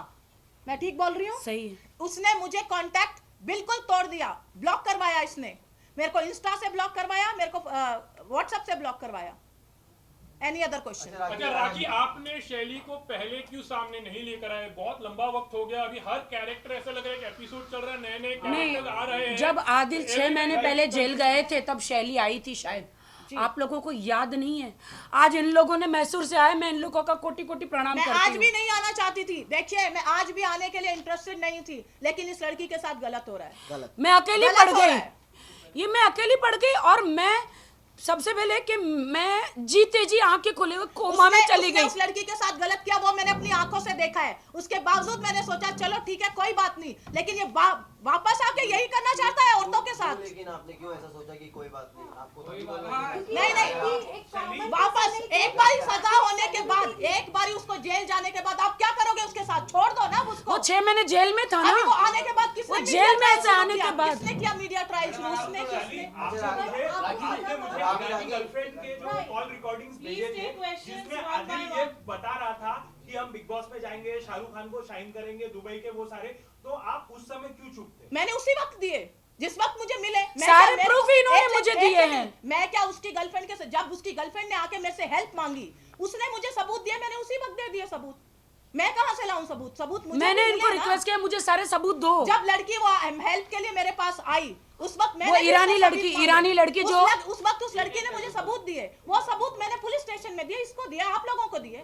मैं ठीक बोल रही हूँ? सही है। उसने मुझे कांटेक्ट बिल्कुल तोड़ दिया, ब्लॉक करवाया इसने। मेरे को इंस्टा से ब्लॉक करवाया, मेरे को व्हाट्सएप से ब्लॉक करवाया। Any other question? अच्छा राखी, आपने शैली को पहले क्यों सामने नहीं लेकर आए? बहुत लंबा वक्त हो गया, अभी हर कैरेक्टर ऐसा लग रहा है कि एपिसोड चल रहा है, नए नए कैरेक्टर आ रहे हैं। जब आदिल 6 महीने पहले जेल गए थे तब शैली आई थी शायद, आप लोगों को याद नहीं है? आज इन लोगों ने मैसूर से आए, मैं इन लोगों का कोटि कोटि प्रणाम मैं करती आज हूँ। भी नहीं आना चाहती थी, देखिए मैं आज भी आने के लिए इंटरेस्टेड नहीं थी, लेकिन इस लड़की के साथ गलत हो रहा है। गलत। मैं अकेली गलत पड़ हो रहा गई, है। ये मैं अकेली पड़ गई। और मैं सबसे पहले कि मैं जीते जी आंखें खोले हुए कोमा में चली उसने गई। उस लड़की के साथ गलत किया, वो मैंने अपनी आंखों से देखा है। उसके बावजूद मैंने सोचा चलो ठीक है कोई बात नहीं, लेकिन ये वापस आके यही करना चाहता है औरतों के साथ। लेकिन आपने क्यों ऐसा सोचा कि कोई बात नहीं, आपको तो नहीं वापस एक बार सजा होने के बाद, एक बार उसको जेल जाने के बाद आप क्या करोगे उसके साथ? छोड़ दो ना उसको। वो 6 महीने जेल में था ना। अभी वो आने के बाद किसने वो जेल में से आने के बाद किसने किया मीडिया ट्रायल शुरू? उसने गर्लफ्रेंड के जो कॉल रिकॉर्डिंग्स भेजे थे जिसमें आदिल ये बता रहा था कि हम बिग बॉस में जाएंगे, शाहरुख खान को शाइन करेंगे, दुबई के वो सारे, तो आप उस समय क्यों चुप थे? मैंने उसी वक्त दिए जिस वक्त मुझे मिले। सारे प्रूफ इन्होंने मुझे दिए हैं। मैं क्या उसकी गर्लफ्रेंड के जब उसकी गर्लफ्रेंड ने आके मेरे से हेल्प मांगी, उसने मुझे सबूत दिए, मैंने उसी वक्त दे दिए सबूत। मैं कहां से लाऊं सबूत? सबूत मुझे मैंने भी इनको मिले ना। रिक्वेस्ट किया मुझे सारे सबूत दो। जब लड़की वो हेल्प के लिए मेरे पास आई, उस वक्त मैंने वो ईरानी लड़की जो उस वक्त उस लड़की ने मुझे सबूत दिए, वो सबूत मैंने पुलिस स्टेशन में दिए, इसको दिया, आप लोगों को दिए।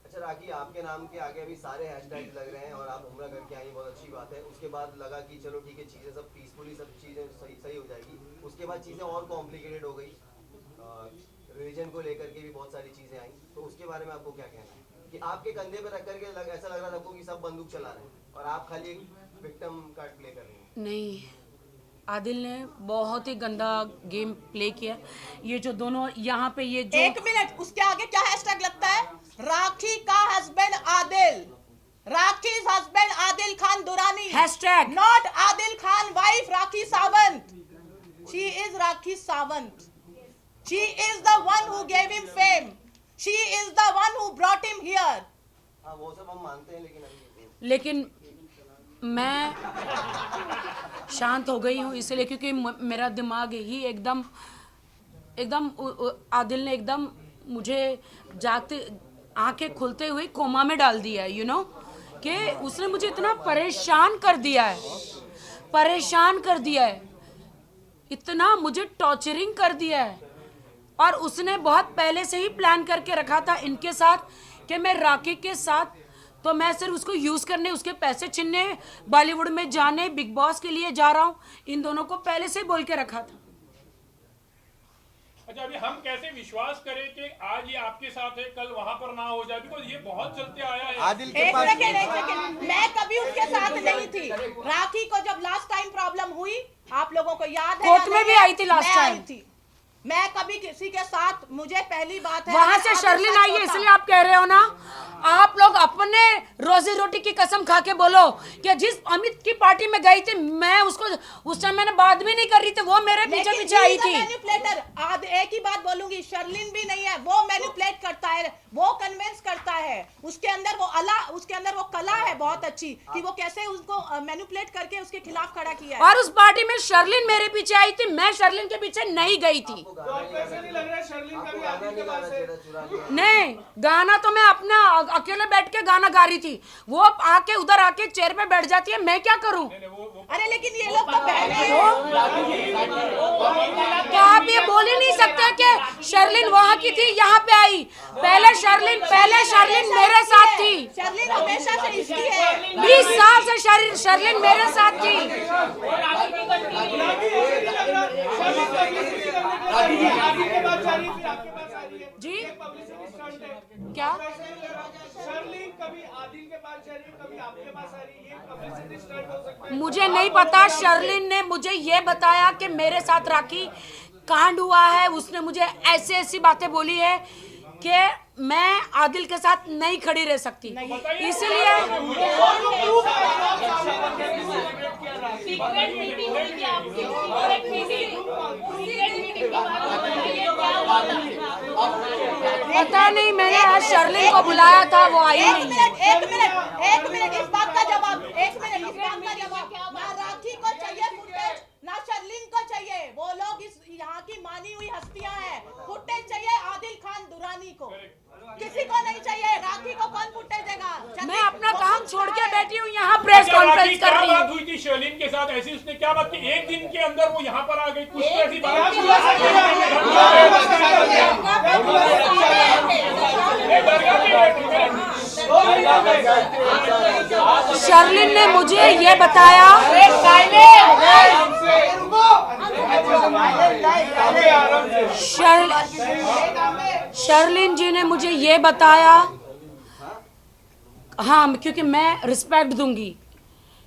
अच्छा राखी, आपके नाम के आगे अभी सारे हैशटैग लग रहे हैं और आप उम्र करके आई, बहुत अच्छी बात है। उसके बाद लगा कि चलो ठीक है चीजें सब पीसफुली, सब चीजें सही हो जाएगी। उसके बाद चीजें और कॉम्प्लिकेटेड हो गई, रिलीजन को लेकर के भी बहुत सारी चीजें आई, तो उसके बारे में आपको क्या कहना है कि आपके कंधे पे रख करके ऐसा लग रहा था आपको कि सब बंदूक चला रहे हैं और आप खाली एक विक्टिम कार्ड प्ले कर रहे हैं? नहीं, आदिल ने बहुत ही गंदा गेम प्ले किया। ये जो दोनों यहाँ पे ये जो 1 मिनट, उसके आगे क्या हैशटैग लगता है? राखी का husband Adil, Rakhi's husband Adil Khan Durrani, hashtag not Adil Khan wife Rakhi Sawant. She is Rakhi Sawant. She is the one who gave him fame. She is the one who brought him here. हाँ वो सब हम मानते हैं, लेकिन अभी लेकिन मैं शांत हो गई हूँ इसलिए क्योंकि मेरा दिमाग ही एकदम आदिल ने एकदम मुझे जागते आंखें खुलते हुए कोमा में डाल दिया है। यू नो कि उसने मुझे इतना परेशान कर दिया है, इतना मुझे टॉर्चरिंग कर दिया है। और उसने बहुत पहले से ही प्लान करके रखा था इनके साथ कि मैं राखी के साथ, तो मैं सिर्फ उसको यूज करने, उसके पैसे छीनने, बॉलीवुड में जाने, बिग बॉस के लिए जा रहा हूँ, इन दोनों को पहले से बोल के रखा था। अच्छा, अभी हम कैसे विश्वास करें कि आज ये आपके साथ है, कल वहां पर ना हो जाए, बिकॉज ये बहुत चलते आया है। आदिल के एक पास सेकंड, मैं कभी उसके साथ नहीं थी। राखी को जब लास्ट टाइम प्रॉब्लम हुई, आप लोगों को याद है? कोर्ट में भी आई थी लास्ट टाइम। मैं कभी किसी के साथ, मुझे पहली बात है, वहां से शर्लिन आई है इसलिए आप कह रहे हो ना। आप लोग अपने रोजी रोटी की कसम खा के बोलो कि जिस अमित की पार्टी में गई थी, मैं उसको उस टाइम मैंने बात भी नहीं कर रही थी, वो मेरे पीछे पीछे आई थी। मैनिपुलेटर, आज एक ही बात बोलूंगी, शर्लिन भी नहीं है, वो मैनिपुलेट करता है, वो कन्विंस करता है। उसके अंदर वो कला है बहुत अच्छी कि वो कैसे उसको मैनिपुलेट करके उसके खिलाफ खड़ा किया है। और उस पार्टी में शर्लिन मेरे पीछे आई थी, मैं शर्लिन के पीछे नहीं गई थी। तो आपको ऐसा नहीं लग रहा है शर्लिन का भी आदिल के पास है? नहीं, गाना तो मैं अपना अकेले बैठ के गाना गा रही थी, वो आके उधर आके चेयर पे बैठ जाती है, मैं क्या करूं? अरे लेकिन ये लोग तो बहने क्या आप ये बोल ही नहीं सकते कि शर्लिन वहां की थी, यहाँ पे आई? पहले शर्लिन मेरे साथ थी, शर्लिन हमेशा से इसकी है, 20 साल से शर्लिन मेरे साथ थी। आपके पास जा रही है, फिर आपके पास आ रही है। जी ये पब्लिसिटी स्टंट है। क्या? शर्लिन कभी आदिल के पास जा रही है, कभी आपके पास आ रही है, ये पब्लिसिटी स्टंट हो सकता है। मुझे नहीं पता। शर्लिन ने मुझे ये बताया कि मेरे साथ राखी कांड हुआ है, उसने मुझे ऐसी बातें बोली है कि मैं आदिल के साथ नहीं खड़ी रह सकती, इसलिए सीक्रेट मीटिंग हुई थी आपकी, सीक्रेट मीटिंग के बाद ये क्या हुआ था? पता नहीं, मैंने आज शर्लिन को बुलाया था, वो आई नहीं। एक मिनट, इस बात का जवाब, ना राखी को चाहिए फुटेज, ना शर्लिन को चाहिए। वो लोग इस यहाँ की मानी हुई हस्तियां हैं। फुटेज चाहिए आदिल खान दुरानी को, किसी को नहीं चाहिए। राखी को कौन फुटेज देगा? मैं अपना काम छोड़ के बैठी हूँ, यहाँ प्रेस कॉन्फ्रेंस कर रही हूँ। बात हुई थी शर्लिन के साथ ऐसी, उसने क्या बात की? एक दिन के अंदर वो यहाँ पर आ गई, कुछ तो ऐसी बात। शर्लिन ने मुझे ये बताया, शर्लिन जी ने मुझे ये बताया, हाँ, क्योंकि मैं रिस्पेक्ट दूंगी,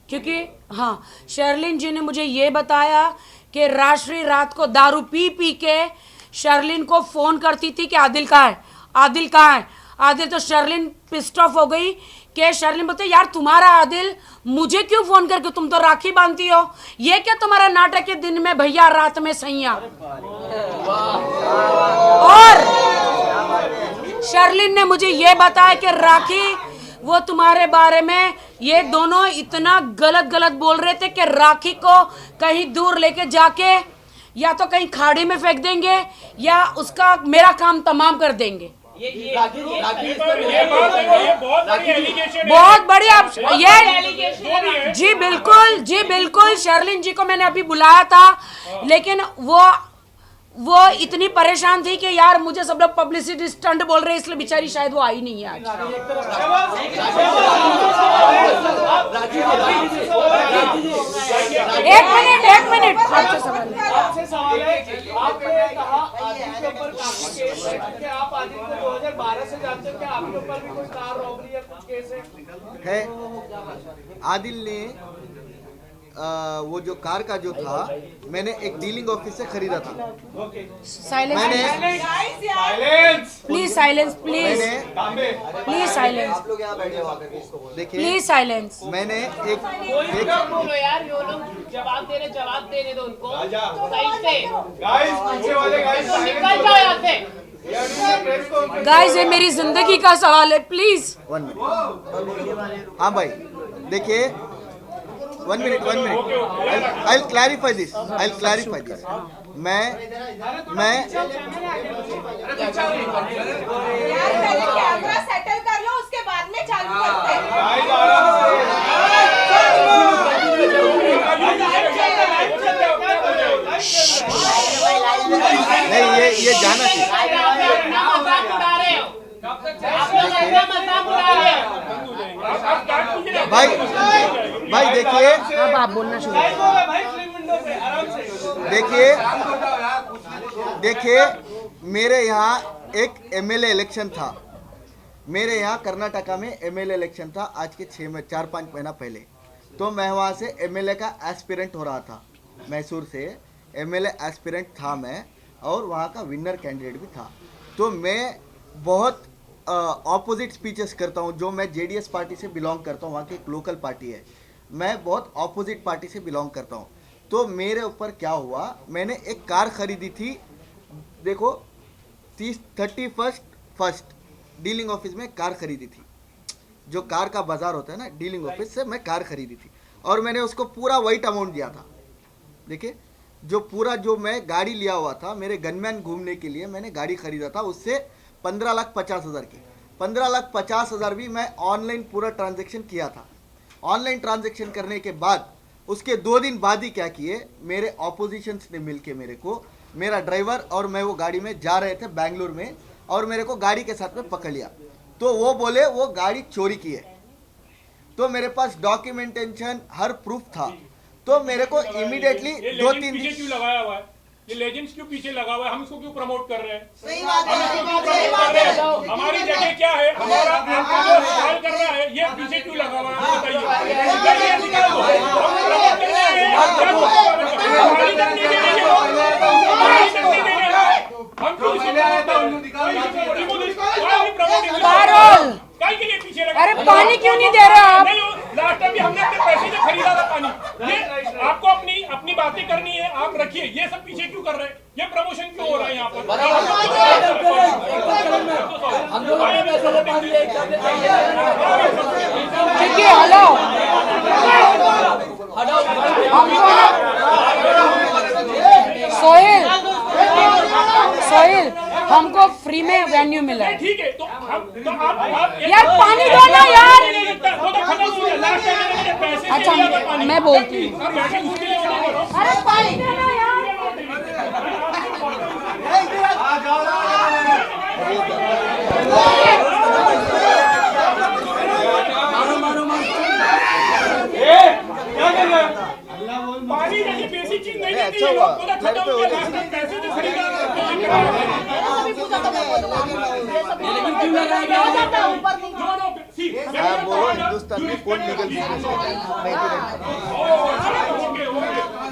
क्योंकि हाँ, शर्लिन जी ने मुझे ये बताया कि राष्ट्रीय रात को दारू पी पी के शर्लिन को फोन करती थी कि आदिल कहाँ है, आदिल कहाँ है, आदिल। तो शर्लिन पिस्ट ऑफ हो गई कि शर्लिन बोलते यार तुम्हारा आदिल मुझे क्यों फोन करके, तुम तो राखी बांधती हो, ये क्या तुम्हारा नाटक है दिन में भैया रात में सैया। और शर्लिन ने मुझे ये बताया कि राखी वो तुम्हारे बारे में ये दोनों इतना गलत गलत बोल रहे थे कि राखी को कहीं दूर लेके जाके या तो कहीं खाड़ी में फेंक देंगे या उसका मेरा काम तमाम कर देंगे। ये बहुत बड़ी एलिगेशन है। बहुत बड़ी आप ये जी बिल्कुल शर्लिन जी को मैंने अभी बुलाया था, लेकिन वो इतनी परेशान थी कि यार मुझे सब लोग पब्लिसिटी स्टंट बोल रहे हैं, इसलिए बेचारी शायद वो आई नहीं है आज। एक मिनट आपसे सवाल है, आपने कहा आदिल के ऊपर काफी केस है, क्या आप आदिल को 2012 से जानते हो? क्या आपके ऊपर भी कुछ कार रॉबरी या कुछ केस है? आदिल ने वो जो कार का जो था, मैंने एक डीलिंग ऑफिस से खरीदा था। Silence please, silence please, please silence, आप लोग यहाँ बैठे हो आकर के इसको बोलो। देखिए प्लीज साइलेंस। मैंने एक बोलो यार, ये लोग जवाब देने दो उनको सही से। तो निकल जाओ यहाँ से। गाइस ये मेरी जिंदगी का सवाल है, प्लीज। 1 मिनट। हाँ भाई देखिए, 1 minute I will clarify this, मैं कैमरा सेटल कर लो, उसके बाद में चालू करते हैं। नहीं, ये जाना चाहिए। भाई देखिए, अब आप बोलना शुरू। देखिए मेरे यहाँ एक एमएलए इलेक्शन था, मेरे यहाँ कर्नाटका में एमएलए इलेक्शन था आज के 4-5 महीना पहले। तो मैं वहाँ से एमएलए का एस्पिरेंट हो रहा था, मैसूर से एमएलए एस्पिरेंट था मैं, और वहाँ का विनर कैंडिडेट भी था। तो मैं बहुत ऑपोजिट स्पीचेस करता हूँ, जो मैं जेडीएस पार्टी से बिलोंग करता हूँ, वहाँ की एक लोकल पार्टी है, मैं बहुत ऑपोजिट पार्टी से बिलोंग करता हूँ। तो मेरे ऊपर क्या हुआ, मैंने एक कार खरीदी थी, देखो 31st डीलिंग ऑफिस में कार खरीदी थी, जो कार का बाजार होता है ना, डीलिंग ऑफिस से मैं कार खरीदी थी, और मैंने उसको पूरा वाइट अमाउंट दिया था। देखिए जो मैं गाड़ी लिया हुआ था, मेरे गनमैन घूमने के लिए मैंने गाड़ी खरीदा था, उससे 15,50,000 की, 15,50,000 भी मैं ऑनलाइन पूरा ट्रांजैक्शन किया था। ऑनलाइन ट्रांजैक्शन करने के बाद उसके 2 दिन बाद ही क्या किए, मेरे ऑपोजिशंस ने मिलके मेरे को, मेरा ड्राइवर और मैं वो गाड़ी में जा रहे थे बेंगलुर में, और मेरे को गाड़ी के साथ में पकड़ लिया। तो वो बोले वो गाड़ी चोरी की है, तो मेरे पास डॉक्यूमेंटेशन हर प्रूफ था। तो मेरे को इमीडिएटली 2-3 दिन क्यों लगाया हुआ है, ये लेजेंड्स क्यों पीछे लगा हुआ है, हम इसको क्यों प्रमोट कर रहे हैं? सही बात है। हमारी जगह क्या है, हमारा सवाल कर रहा है, ये पीछे क्यों लगा हुआ है पारुल, पीछे? अरे पानी क्यों नहीं दे रहे आप? लास्ट टाइम भी हमने अपने पैसे से खरीदा था पानी। ये आपको अपनी बातें करनी है, आप रखिए, ये सब पीछे क्यों कर रहे हैं? ये प्रमोशन क्यों हो रहा है यहाँ पर? क्योंकि हेलो, सोहेल हमको फ्री में वेन्यू मिला है। ठीक है, तो आप यार पानी दो ना यार। वो तो खत्म हो गया, लास्ट टाइम मैंने पैसे अच्छा दिया था पानी। मैं बोलती हूँ, उसके लिए वो करो। अरे पानी देना यार। पानी जैसी बेसिक चीज नहीं अच्छा हुआ घर पे हो जाए। पैसे से खरीदा आप बोलो हिंदुस्तान में कौन लीगल बिजनेस होता है?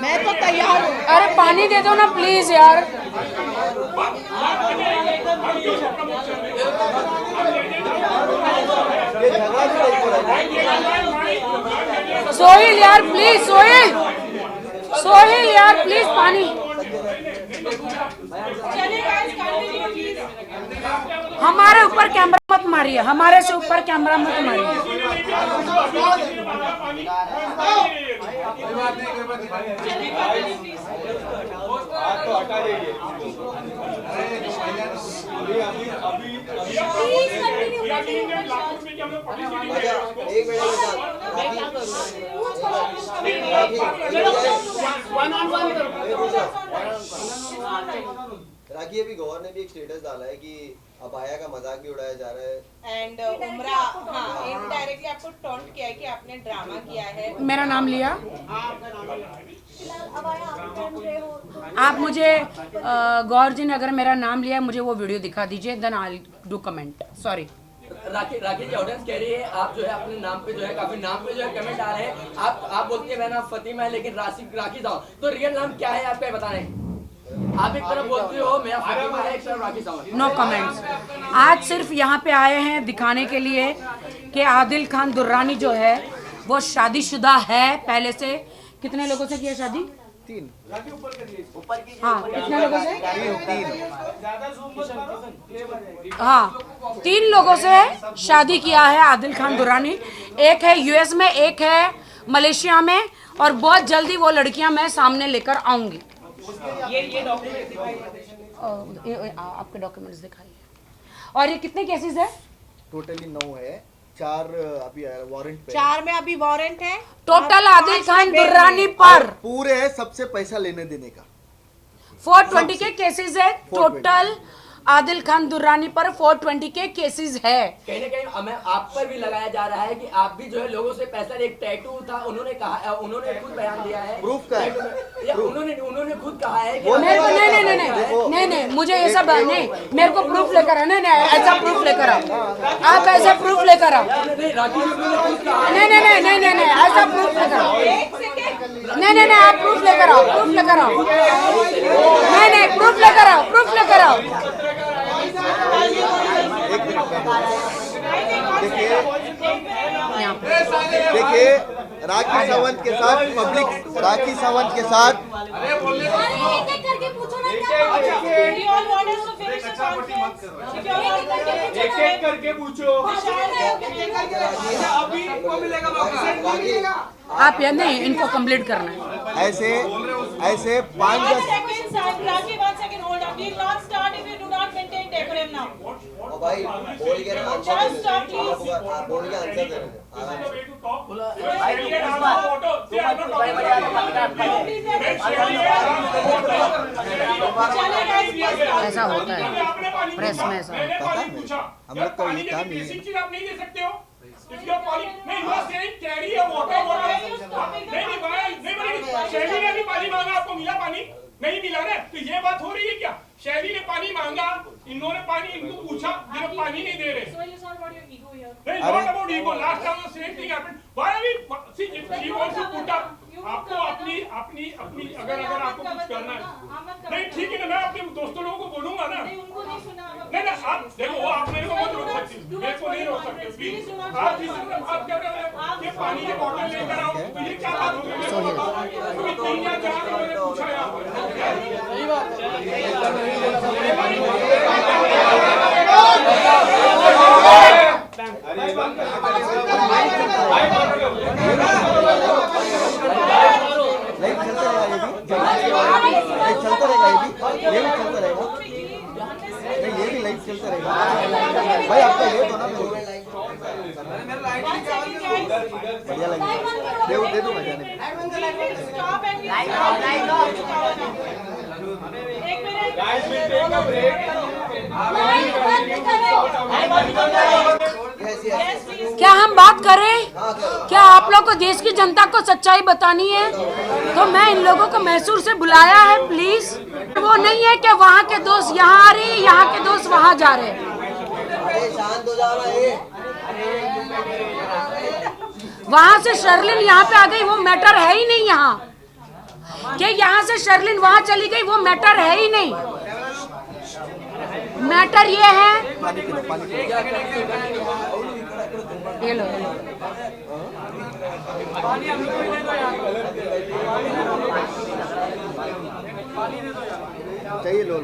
मैं तो तैयार हूँ। अरे पानी दे दो ना प्लीज यार। ये झगड़ा भी नहीं हो रहा है। सोहिल यार प्लीज, सोहिल सोहिल यार प्लीज पानी। हमारे ऊपर कैमरा मत मारिए, हमारे से ऊपर कैमरा मत मारिए। राखी अभी गौर ने भी एक स्टेटस डाला है कि अबाया का मजाक भी उड़ाया जा रहा है। एंड उमरा हाँ इनडायरेक्टली आपको टॉन्ट किया है कि आपने ड्रामा किया है। मेरा नाम लिया। आप मुझे गौर जी ने अगर मेरा नाम लिया मुझे वो वीडियो दिखा दीजिए, then I do comment. Sorry. Rakhi ji audience कह रही है आप जो है अपने नाम पे जो है काफी नाम पे जो है कमेंट आ रहे हैं। आप बोलती है मेरा नाम फतिमा है लेकिन राखी साहब, तो रियल नाम क्या है आपका बता रहे हैं? आप एक तरफ बोलते हो मेरा फतिमा है, एक तरफ राखी साहब। No comments. आज सिर्फ यहाँ पे आए हैं दिखाने के लिए कि आदिल खान दुर्रानी जो है वो शादीशुदा है पहले से। कितने लोगों से किया शादी? 3। हाँ कितने लोगों से? हाँ 3 लोगों से शादी किया है आदिल खान दुर्रानी। एक है यूएस में, एक है मलेशिया में, और बहुत जल्दी वो लड़कियां मैं सामने लेकर आऊंगी। ये डॉक्यूमेंट आपके डॉक्यूमेंट्स दिखाइए। और ये कितने केसेस है? टोटली 9 है, 4 अभी वारंट पे। 4 में अभी वारंट है। टोटल आदिल खान दुर्रानी पर पूरे है सबसे पैसा लेने देने का 420 के केसेस है। टोटल आदिल खान दुर्रानी पर 420 के केसेस है। कहीं ना कहीं हमें आप पर भी लगाया जा रहा है कि आप भी जो है लोगों से पैसा। एक टैटू था, उन्होंने कहा, उन्होंने खुद बयान दिया है। प्रूफ का है? उन्होंने खुद कहा है कि नहीं मुझे ये सब नहीं, मेरे को प्रूफ लेकर आओ। नहीं ऐसा प्रूफ लेकर आओ, आप ऐसा प्रूफ लेकर आओ। नहीं ऐसा प्रूफ लेकर आओ। नहीं आप प्रूफ लेकर आओ, प्रूफ लेकर आओ। नहीं प्रूफ लेकर आओ, प्रूफ लेकर आओ। देखिए राखी सावंत के साथ पब्लिक, राखी सावंत के साथ एक करके पूछो। आप या नहीं इनको कंप्लीट करना है। ऐसे 5-10 और भाई बोल के ना आंसर दे रहे आप बोल के आंसर दे रहे हैं। ऐसा होता है प्रेस में, ऐसा पता है हम लोग का ये काम नहीं है। आप नहीं दे सकते हो। If you are calling, नहीं you are saying carry a water bottle। नहीं शैली ने भी पानी मांगा, आपको मिला पानी? नहीं मिला ना, तो ये बात हो रही है क्या? शैली ने पानी मांगा, इन्होंने पानी इनको पूछा, ये लोग पानी नहीं दे रहे। नहीं, not about ego. Last time the same thing happened. Why are we? See, if she wants to put up, आपको अपनी अगर आपको कुछ करना है, नहीं ठीक है ना, मैं अपने दोस्तों लोगों को बोलूंगा ना। नहीं आप देखो, वो आप मेरे को मत रोक सकते, मेरे को नहीं रोक सकते प्लीज। आप क्या कर रहे हो? ये पानी के बॉटल लेकर आओ, तो ये क्या बात हो गई? मेरे को बताओ। क्योंकि 3 या 4 लोगों ने पूछा यहाँ पर। सही बात है। चलता रहेगा ये भी चलता रहेगा। नहीं ये भी लाइव चलता रहेगा भाई। आपका ये तो ना बढ़िया लगेगा। दे दो जाने। क्या हम बात करें? क्या आप लोग को देश की जनता को सच्चाई बतानी है? तो मैं इन लोगों को मैसूर से बुलाया है, प्लीज। वो नहीं है कि वहाँ के दोस्त यहाँ आ रहे हैं, यहाँ के दोस्त वहाँ जा रहे हैं। शांत हो जाओ ना। वहाँ से शर्लिन यहाँ पे आ गई, वो मैटर है ही नहीं यहाँ। कि यहाँ से शर्लिन वहाँ चली गई, वो मैटर है ही नहीं। मैटर ये है, ये लो, चाहिए लो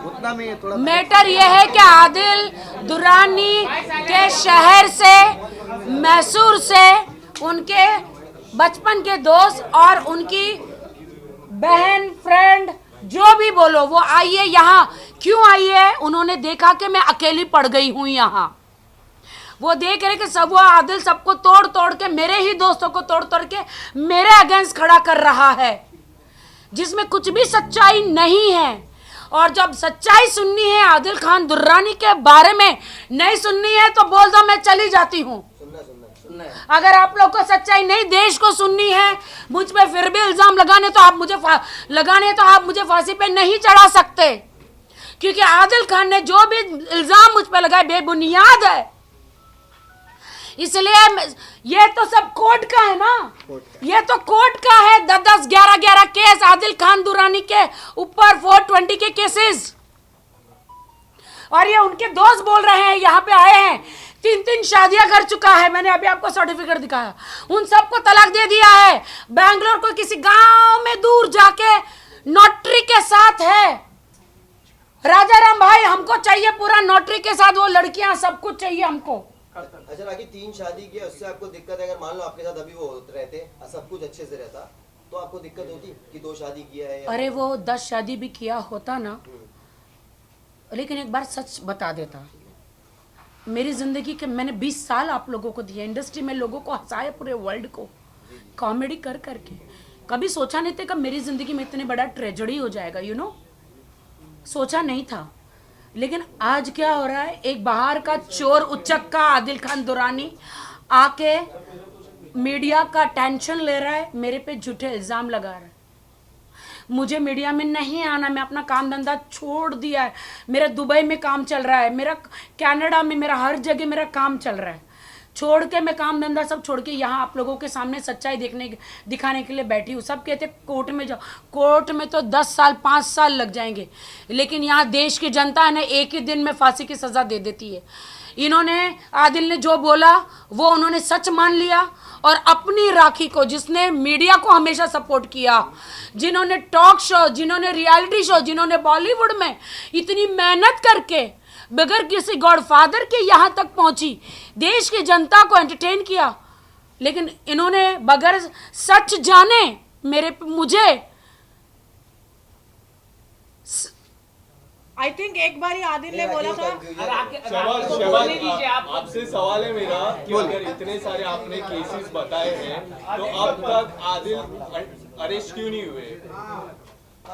उतना में थोड़ा। मैटर ये है कि आदिल दुरानी के शहर से, मैसूर से, उनके बचपन के दोस्त और उनकी बहन, फ्रेंड, जो भी बोलो, वो आई है यहाँ। क्यों आई है? उन्होंने देखा कि मैं अकेली पड़ गई हूँ यहाँ। वो देख रहे कि सब वो आदिल सबको तोड़ तोड़ के, मेरे ही दोस्तों को तोड़ तोड़ के मेरे अगेंस्ट खड़ा कर रहा है, जिसमें कुछ भी सच्चाई नहीं है। और जब सच्चाई सुननी है आदिल खान दुर्रानी के बारे में, नहीं सुननी है तो बोल दो, मैं चली जाती हूँ। अगर आप लोग को सच्चाई नहीं देश को सुननी है, मुझ पे फिर भी इल्जाम लगाने तो आप मुझे फांसी पे नहीं चढ़ा सकते, क्योंकि आदिल खान ने जो भी इल्जाम मुझ पे लगाए बेबुनियाद है। इसलिए ये तो सब कोर्ट का है ना, ये तो कोर्ट का है। 10-10, 11-11 केस आदिल खान दुरानी के ऊपर, 420 के केसेस। और ये उनके दोस्त बोल रहे हैं, यहाँ पे आए हैं, 3-3 शादियां कर चुका है। मैंने अभी आपको सर्टिफिकेट दिखाया। उन सबको तलाक दे दिया है। बैंगलोर को किसी गांव में दूर जाके नोटरी के साथ है। राजा राम भाई, हमको चाहिए पूरा नोटरी के साथ, वो लड़कियां, सब कुछ चाहिए हमको। अच्छा राखी, 3 शादी किया, उससे आपको दिक्कत है? अगर मान लो आपके साथ अभी वो रहते, सब कुछ अच्छे से रहता, तो आपको दिक्कत होती कि 2 शादी किया है? अरे वो 10 शादी भी किया होता ना, लेकिन एक बार सच बता देता। मेरी जिंदगी के मैंने 20 साल आप लोगों को दिए, इंडस्ट्री में लोगों को हंसाया, पूरे वर्ल्ड को, कॉमेडी कर करके। कभी सोचा नहीं था कि मेरी जिंदगी में इतने बड़ा ट्रेजेडी हो जाएगा, यू नो, सोचा नहीं था। लेकिन आज क्या हो रहा है, एक बाहर का चोर उचक्का आदिल खान दुरानी आके मीडिया का टेंशन ले रहा है, मेरे पे झूठे इल्जाम लगा रहा है। मुझे मीडिया में नहीं आना, मैं अपना काम धंधा छोड़ दिया है। मेरा दुबई में काम चल रहा है, मेरा कनाडा में, मेरा हर जगह मेरा काम चल रहा है। छोड़ के मैं काम धंधा सब छोड़ के यहाँ आप लोगों के सामने सच्चाई दिखाने के लिए बैठी हूँ। सब कहते कोर्ट में जाओ, कोर्ट में तो 10 साल 5 साल लग जाएंगे, लेकिन यहाँ देश की जनता है ना, एक ही दिन में फांसी की सज़ा दे देती है। इन्होंने, आदिल ने जो बोला वो उन्होंने सच मान लिया, और अपनी राखी को, जिसने मीडिया को हमेशा सपोर्ट किया, जिन्होंने टॉक शो, जिन्होंने रियलिटी शो, जिन्होंने बॉलीवुड में इतनी मेहनत करके बगैर किसी गॉडफादर के यहाँ तक पहुँची, देश की जनता को एंटरटेन किया, लेकिन इन्होंने बगैर सच जाने मुझे आई थिंक एक बार ही आदिल ने बोला था। आपसे सवाल है मेरा कि अगर इतने सारे आपने केसेस बताए हैं, तो अब तक आदिल अरेस्ट क्यों नहीं हुए?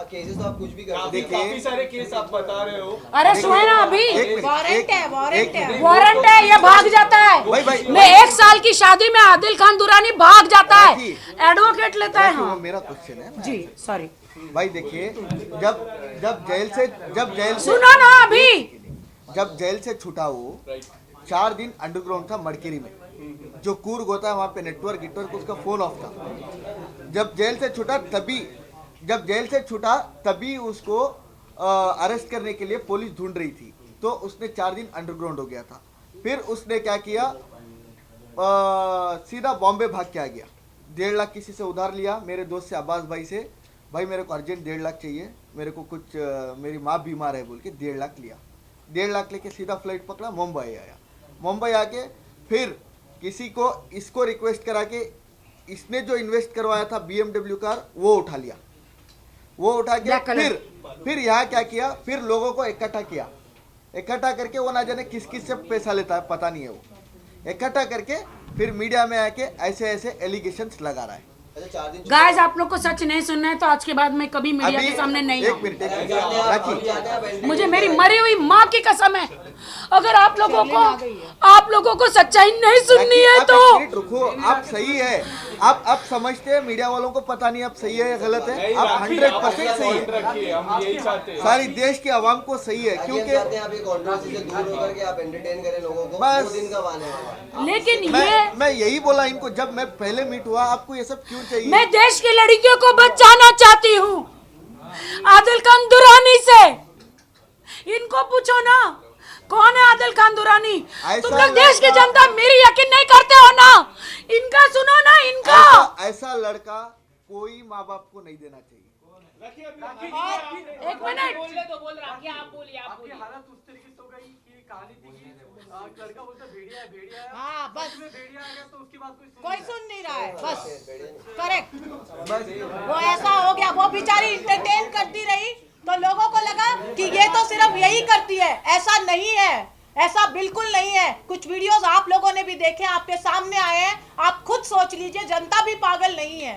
केसेस तो आप कुछ भी कर काफी सारे केस आप बता रहे हो। अरेस्ट हुए ना अभी, वारंट है, वारंट है, ये भाग जाता है। मैं 1 साल की शादी में आदिल खान दुरानी भाग जाता है, एडवोकेट लेता है। हाँ, मेरा क्वेश्चन है जी, सॉरी भाई। देखिए, जब जेल से सुनो ना, अभी जब जेल से छूटा वो 4 दिन अंडरग्राउंड था मड़केरी में, जो कूर्ग होता है वहाँ पे नेटवर्क उसका फोन ऑफ था। जब जेल से छूटा तभी उसको अरेस्ट करने के लिए पुलिस ढूंढ रही थी, तो उसने 4 दिन अंडरग्राउंड हो गया था। फिर उसने क्या किया, सीधा बॉम्बे भाग के आ गया। 1.5 लाख किसी से उधार लिया, मेरे दोस्त से, अब्बास भाई से, भाई मेरे को अर्जेंट 1.5 लाख चाहिए, मेरे को कुछ मेरी माँ बीमार है बोल के 1.5 लाख लिया। 1.5 लाख लेके सीधा फ्लाइट पकड़ा, मुंबई आया। मुंबई आके फिर किसी को इसको रिक्वेस्ट करा के इसने जो इन्वेस्ट करवाया था BMW कार, वो उठा लिया। वो उठा के फिर यहाँ क्या किया, फिर लोगों को इकट्ठा किया। इकट्ठा करके वो ना जाने किस किस से पैसा लेता है, पता नहीं है। वो इकट्ठा करके फिर मीडिया में आके ऐसे एलिगेशंस लगा रहा है। गाइस, आप लोग को सच नहीं सुनना है तो आज के बाद मैं कभी मीडिया के सामने नहीं आऊं। मुझे मेरी मरी हुई माँ की कसम है, अगर आप लोगों को सच्चाई नहीं सुननी है आप तो एक मिनट रुको, आप सही है, आप समझते हैं मीडिया वालों को पता नहीं आप सही है या गलत है, आप 100% सही है, हम यही चाहते हैं। सारी देश के आवाम को सही है, क्योंकि चाहते हैं आप ये कंट्रोवर्सी से दूर होकर के आप एंटरटेन करें लोगों को, बस। 2 दिन का आने वाला है। लेकिन मैं यही बोला इनको जब मैं पहले मीट हुआ, आपको ये सब क्यों चाहिए? मैं देश की लड़कियों को बचाना चाहती हूँ आदिल खान दुरानी से। इनको पूछो ना कौन है आदिल खान दुरानी। तुम लोग देश की जनता मेरी यकीन नहीं करते हो ना, इनका सुनो ना, इनका। ऐसा लड़का कोई माँ बाप को नहीं देना चाहिए। एक मिनट, बोल राखी, आप बोलिए, आप बोलिए। हालत उस तरीके से हो गई कि कहानी थी कि लड़का बोलता भेड़िया है हाँ बस भेड़िया आ गया तो उसके बाद कोई सुन नहीं रहा है, बस करेक्ट। वो ऐसा हो गया, वो बेचारी इंटरटेन करती रही तो लोगों को लगा कि ये तो सिर्फ यही करती है। ऐसा नहीं है, ऐसा बिल्कुल नहीं है। कुछ वीडियोस आप लोगों ने भी देखे, आपके सामने आए हैं, आप खुद सोच लीजिए। जनता भी पागल नहीं है,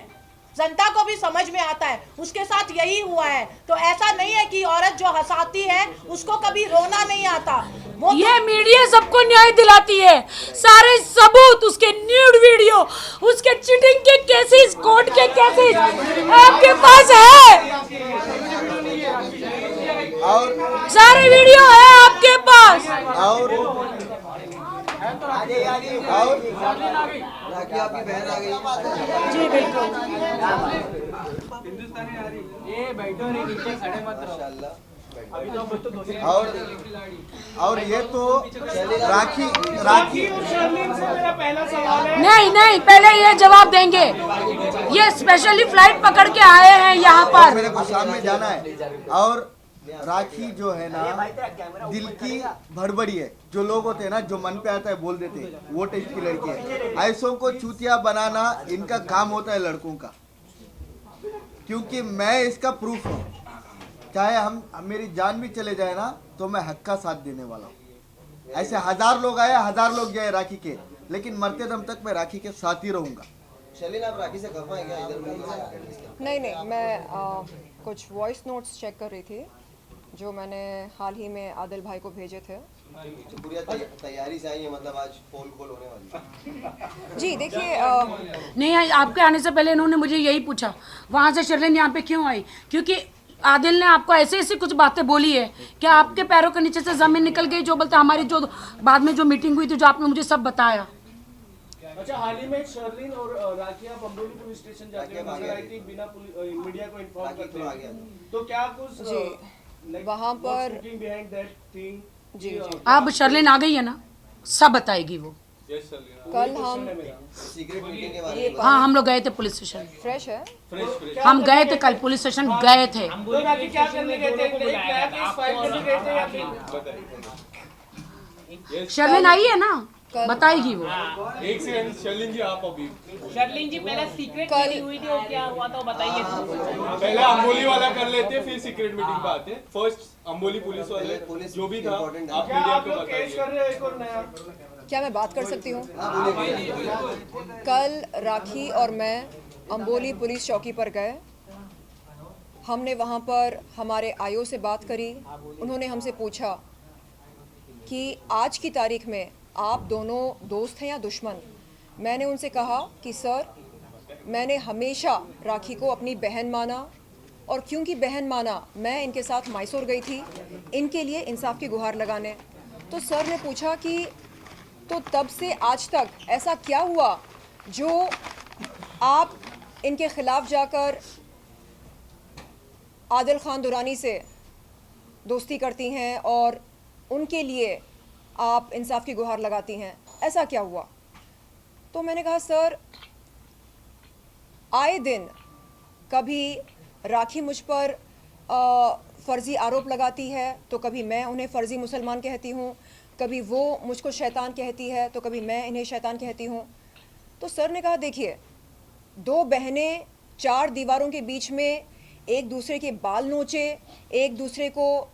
जनता को भी समझ में आता है, उसके साथ यही हुआ है। तो ऐसा नहीं है कि औरत जो हंसाती है उसको कभी रोना नहीं आता। वो ये मीडिया सबको न्याय दिलाती है, सारे सबूत, उसके न्यूड वीडियो, उसके चीटिंग के केसेस, कोर्ट के केसेस आपके पास है, और सारे वीडियो है आपके पास। और राखी आपकी बहन आ गई। जी बिल्कुल। और ये तो राखी मेरा पहला सवाल है, नहीं, पहले ये जवाब देंगे। ये स्पेशली फ्लाइट पकड़ के आए हैं यहाँ पर। मेरे को शाम में जाना है। और राखी जो है ना, दिल की भड़बड़ी है। जो लोग होते हैं ना, जो मन पे आता है बोल देते हैं, वो टाइप की लड़की है। ऐसों को चूतिया बनाना इनका काम होता है लड़कों का, क्योंकि मैं इसका प्रूफ हूँ। चाहे हम मेरी जान भी चले जाए ना, तो मैं हक का साथ देने वाला हूँ। ऐसे 1000 लोग आए, 1000 लोग गए राखी के, लेकिन मरते दम तक मैं राखी के साथ ही रहूंगा। शैलीन, आप राखी से खफा है क्या? इधर नहीं, मैं कुछ वॉइस नोट्स चेक कर रही थी जो मैंने हाल ही में आदिल भाई को भेजे थे। तो पूरी तैयारी से आई है, मतलब आज पोल खोल होने वाली है। जी देखिए, नहीं, आपके आने से पहले इन्होंने मुझे यही पूछा वहाँ से शर्लिन यहाँ पे क्यों आई, क्योंकि आदिल ने आपको ऐसी कुछ बातें बोली है कि आपके पैरों के नीचे से जमीन निकल गई। जो बोलते हमारी जो बाद में जो मीटिंग हुई थी, जो आपने मुझे सब बताया। अच्छा, हाल ही में शर्लिन और राखी आप अम्बोली पुलिस स्टेशन जाके नजर आई थी बिना मीडिया को इन्फॉर्म करते हुए, तो क्या कुछ वहाँ पर बिहाइंड दैट थिंग? जी अब शर्लिन आ गई है ना, सब बताएगी वो। कल हम सीक्रेट मीटिंग के बारे में हाँ, हम लोग गए थे पुलिस स्टेशन। फ्रेश है, हम गए थे कल पुलिस स्टेशन गए थे। तो राखी क्या करने गए थे? एक नया केस फाइल करने गए थे या फिर? शर्लिन आई है ना, बताएगी वो। एक सेकंड शर्लिन जी, आप अभी शर्लिन जी पहले सीक्रेट मीटिंग हुई थी और क्या हुआ था बताइए। पहले अम्बोली वाला कर लेते, फिर सीक्रेट मीटिंग पे आते। फर्स्ट अम्बोली पुलिस वाले पुलिस जो भी था, आप क्या मीडिया आप को लोग केस कर बताइए। रहे हो एक और नया? क्या मैं बात कर सकती हूँ? कल राखी और मैं अम्बोली पुलिस चौकी पर गए। हमने वहाँ पर हमारे आईओ से बात करी। उन्होंने हमसे पूछा कि आज की तारीख में आप दोनों दोस्त हैं या दुश्मन। मैंने उनसे कहा कि सर, मैंने हमेशा राखी को अपनी बहन माना, और क्योंकि बहन माना मैं इनके साथ मैसूर गई थी इनके लिए इंसाफ की गुहार लगाने। तो सर ने पूछा कि तो तब से आज तक ऐसा क्या हुआ जो आप इनके खिलाफ जाकर आदिल खान दुरानी से दोस्ती करती हैं और उनके लिए आप इंसाफ की गुहार लगाती हैं, ऐसा क्या हुआ? तो मैंने कहा सर, आए दिन कभी राखी मुझ पर फ़र्ज़ी आरोप लगाती है, तो कभी मैं उन्हें फ़र्ज़ी मुसलमान कहती हूँ, कभी वो मुझको शैतान कहती है, तो कभी मैं इन्हें शैतान कहती हूँ। तो सर ने कहा देखिए, 2 बहनें 4 दीवारों के बीच में एक दूसरे के बाल नोचे, एक दूसरे को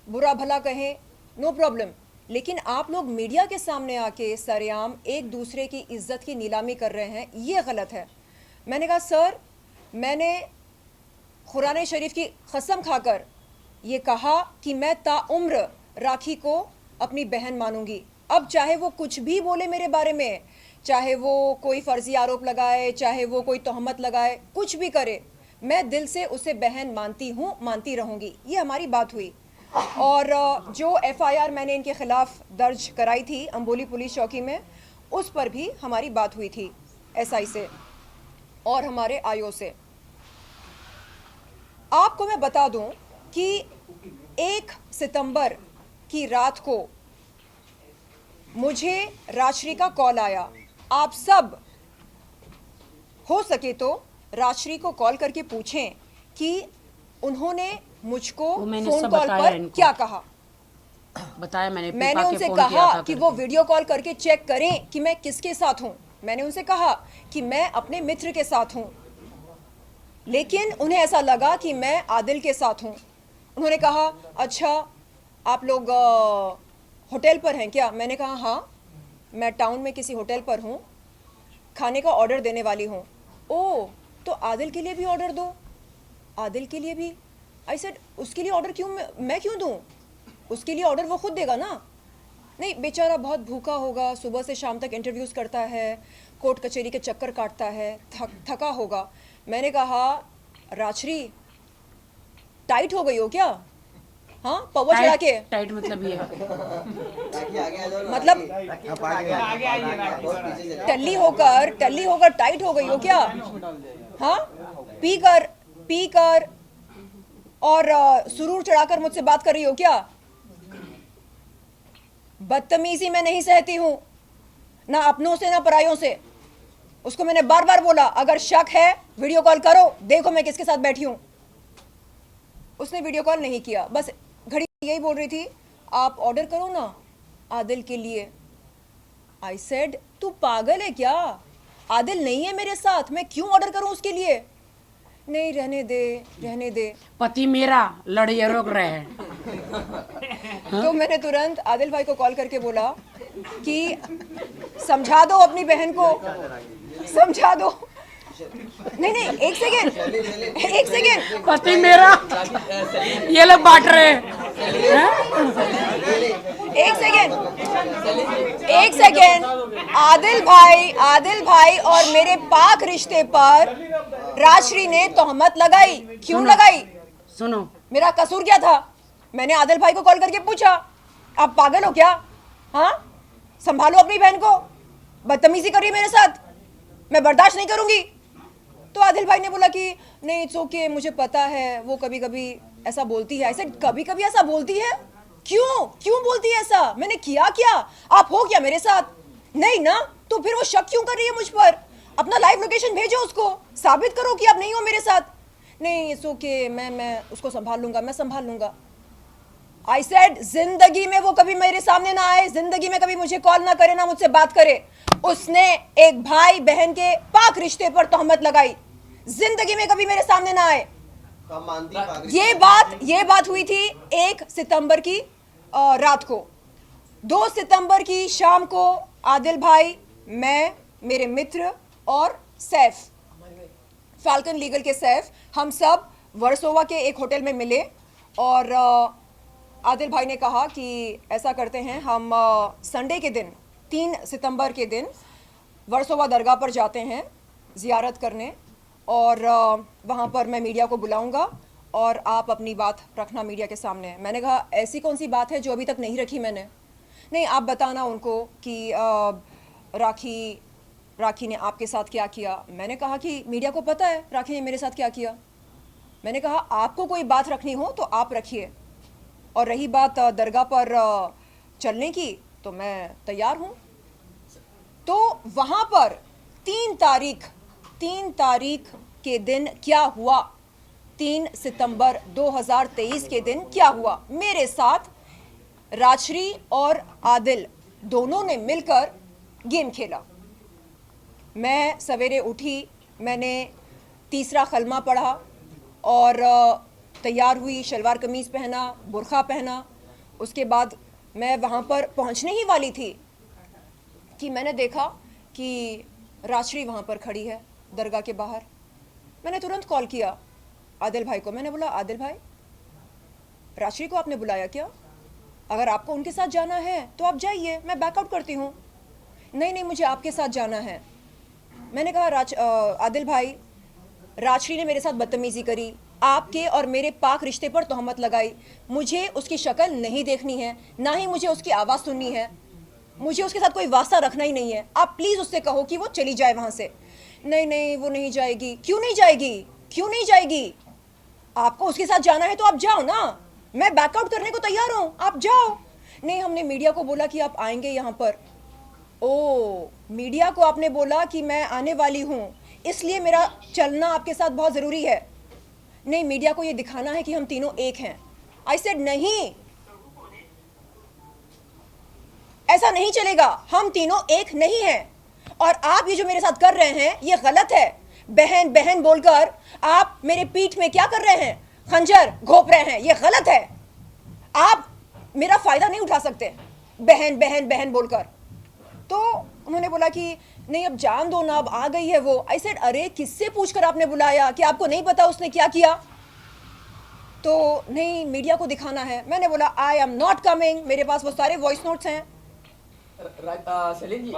बुरा भला कहें, नो प्रॉब्लम, लेकिन आप लोग मीडिया के सामने आके सरेआम एक दूसरे की इज्जत की नीलामी कर रहे हैं, ये गलत है। मैंने कहा सर, मैंने कुरान शरीफ की कसम खाकर ये कहा कि मैं ताउम्र राखी को अपनी बहन मानूंगी। अब चाहे वो कुछ भी बोले मेरे बारे में, चाहे वो कोई फर्जी आरोप लगाए, चाहे वो कोई तोहमत लगाए, कुछ भी करे, मैं दिल से उसे बहन मानती हूँ, मानती रहूँगी। ये हमारी बात हुई। और जो FIR मैंने इनके खिलाफ दर्ज कराई थी अंबोली पुलिस चौकी में, उस पर भी हमारी बात हुई थी SI से और हमारे आईओ से। आपको मैं बता दूं कि 1 सितंबर की रात को मुझे राजश्री का कॉल आया। आप सब हो सके तो राजश्री को कॉल करके पूछें कि उन्होंने मुझको फोन कॉल पर क्या कहा। बताया मैंने उनसे कहा कि वो वीडियो कॉल करके चेक करें कि मैं किसके साथ हूं। मैंने उनसे कहा कि मैं अपने मित्र के साथ हूं, लेकिन उन्हें ऐसा लगा कि मैं आदिल के साथ हूं। उन्होंने कहा अच्छा आप लोग होटल पर हैं क्या? मैंने कहा हाँ, मैं टाउन में किसी होटल पर हूं, खाने का ऑर्डर देने वाली हूं। ओह, तो आदिल के लिए भी ऑर्डर दो। आदिल के लिए भी? आई सेड उसके लिए ऑर्डर क्यों, मैं क्यों दूं? उसके लिए ऑर्डर वो खुद देगा ना। नहीं, बेचारा बहुत भूखा होगा, सुबह से शाम तक इंटरव्यूज़ करता है, कोर्ट कचहरी के चक्कर काटता है, थका होगा। मैंने कहा राजश्री टाइट हो गई हो क्या? हाँ, पवा चढ़ा के टाइट मतलब ये मतलब टल्ली होकर टाइट हो गई हो क्या? हाँ, पी कर और सुरूर चढ़ाकर मुझसे बात कर रही हो क्या? बदतमीजी मैं नहीं सहती हूं, ना अपनों से ना परायों से। उसको मैंने बार बार बोला अगर शक है वीडियो कॉल करो, देखो मैं किसके साथ बैठी हूं। उसने वीडियो कॉल नहीं किया, बस घड़ी यही बोल रही थी आप ऑर्डर करो ना आदिल के लिए। आई सेड तू पागल है क्या? आदिल नहीं है मेरे साथ, मैं क्यों ऑर्डर करूं उसके लिए? नहीं, रहने दे पति मेरा लड़िए रोक रहे हैं। तो मैंने तुरंत आदिल भाई को कॉल करके बोला कि समझा दो अपनी बहन को, समझा दो। नहीं, एक सेकेंड पति मेरा ये लोग बांट रहे हैं। एक सेकेंड आदिल भाई और मेरे पाक रिश्ते पर राजश्री ने तोहमत लगाई। क्यों लगाई? सुनो, मेरा कसूर क्या था? मैंने आदिल भाई को कॉल करके पूछा आप पागल हो क्या? हाँ, संभालो अपनी बहन को, बदतमीजी कर रही है मेरे साथ, मैं बर्दाश्त नहीं करूंगी। तो आदिल भाई ने बोला कि नहीं इट्स ओके, मुझे पता है वो कभी कभी ऐसा बोलती है। ऐसे कभी कभी ऐसा बोलती है? क्यों बोलती है ऐसा? मैंने किया क्या? आप हो क्या मेरे साथ? नहीं ना, तो फिर वो शक क्यों कर रही है मुझ पर? अपना लाइव लोकेशन भेजो, उसको साबित करो कि आप नहीं हो मेरे साथ। नहीं इट्स ओके, मैं उसको संभाल लूंगा। आई सेड जिंदगी में वो कभी मेरे सामने ना आए, जिंदगी में कभी मुझे कॉल ना करे, ना मुझसे बात करे। उसने एक भाई बहन के पाक रिश्ते पर तोहमत लगाई, जिंदगी में कभी मेरे सामने ना आए। ये बात हुई थी 1 सितंबर की रात को। 2 सितंबर की शाम को आदिल भाई, मैं, मेरे मित्र और सैफ, फाल्कन लीगल के सैफ, हम सब वर्सोवा के एक होटल में मिले और आदिल भाई ने कहा कि ऐसा करते हैं हम संडे के दिन 3 सितंबर के दिन वर्सोवा दरगाह पर जाते हैं ज़ियारत करने और वहाँ पर मैं मीडिया को बुलाऊंगा और आप अपनी बात रखना मीडिया के सामने। मैंने कहा ऐसी कौन सी बात है जो अभी तक नहीं रखी मैंने? नहीं, आप बताना उनको कि राखी ने आपके साथ क्या किया। मैंने कहा कि मीडिया को पता है राखी ने मेरे साथ क्या किया। मैंने कहा आपको कोई बात रखनी हो तो आप रखिए, और रही बात दरगाह पर चलने की तो मैं तैयार हूँ। तो वहाँ पर 3 तारीख के दिन क्या हुआ, 3 सितंबर 2023 के दिन क्या हुआ, मेरे साथ राजश्री और आदिल दोनों ने मिलकर गेम खेला। मैं सवेरे उठी, मैंने तीसरा कलमा पढ़ा और तैयार हुई, शलवार कमीज़ पहना, बुर्खा पहना। उसके बाद मैं वहाँ पर पहुँचने ही वाली थी कि मैंने देखा कि राजश्री वहाँ पर खड़ी है दरगाह के बाहर। मैंने तुरंत कॉल किया आदिल भाई को। मैंने बोला आदिल भाई, राजश्री को आपने बुलाया क्या? अगर आपको उनके साथ जाना है तो आप जाइए, मैं बैकआउट करती हूँ। नहीं, मुझे आपके साथ जाना है। मैंने कहा आदिल भाई, राजश्री ने मेरे साथ बदतमीजी करी, आपके और मेरे पाक रिश्ते पर तोहमत लगाई, मुझे उसकी शक्ल नहीं देखनी है, ना ही मुझे उसकी आवाज़ सुननी है, मुझे उसके साथ कोई वास्ता रखना ही नहीं है। आप प्लीज़ उससे कहो कि वो चली जाए वहाँ से। नहीं, वो नहीं जाएगी। क्यों नहीं जाएगी? आपको उसके साथ जाना है तो आप जाओ ना, मैं बैकआउट करने को तैयार हूँ, आप जाओ। नहीं, हमने मीडिया को बोला कि आप आएंगे यहाँ पर। ओ, मीडिया को आपने बोला कि मैं आने वाली हूँ, इसलिए मेरा चलना आपके साथ बहुत ज़रूरी है। नहीं, मीडिया को ये दिखाना है कि हम तीनों एक हैं। आई सेड नहीं, ऐसा नहीं चलेगा, हम तीनों एक नहीं हैं। और आप ये जो मेरे साथ कर रहे हैं ये गलत है। बहन बोलकर आप मेरे पीठ में क्या कर रहे हैं? खंजर घोंप रहे हैं, ये गलत है। आप मेरा फायदा नहीं उठा सकते बहन बोलकर। तो उन्होंने बोला कि नहीं, अब जान दो ना, अब आ गई है वो। आई सेड अरे किससे पूछकर आपने बुलाया कि आपको नहीं पता उसने क्या किया? तो नहीं, मीडिया को दिखाना है। मैंने बोला आई एम नॉट कमिंग, मेरे पास वो सारे वॉइस नोट्स हैं। सेलिन जी,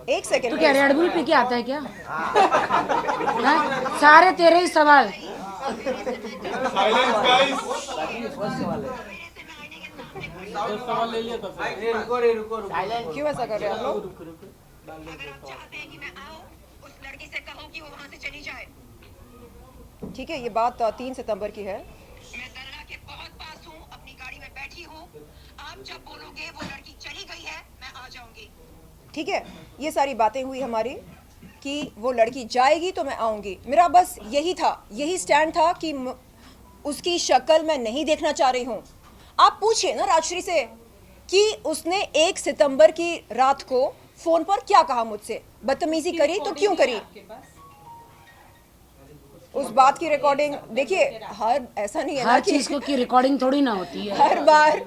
एक सेकेंड, तो क्या रेड बुल पी के आता है क्या? हाँ? सारे तेरे ही सवाल। क्यों ऐसा कर रहे हैं आप लोग? ठीक है, ये बात 3 सितंबर की है। मैं दरगाह के बहुत पास हूँ, अपनी गाड़ी में बैठी हूँ। आप जब बोलोगे वो लड़की चली गई है, मैं आ जाऊंगी। ठीक है, ये सारी बातें हुई हमारी कि वो लड़की जाएगी तो मैं आऊंगी। मेरा बस यही था, यही स्टैंड था कि उसकी शक्ल मैं नहीं देखना चाह रही हूँ। आप पूछिए ना राजश्री से कि उसने 1 सितंबर की रात को फोन पर क्या कहा मुझसे, बदतमीजी करी तो क्यों करी? उस बात की रिकॉर्डिंग देखिए, हर ऐसा नहीं है ना हर कि चीज की रिकॉर्डिंग थोड़ी ना होती है। हर बार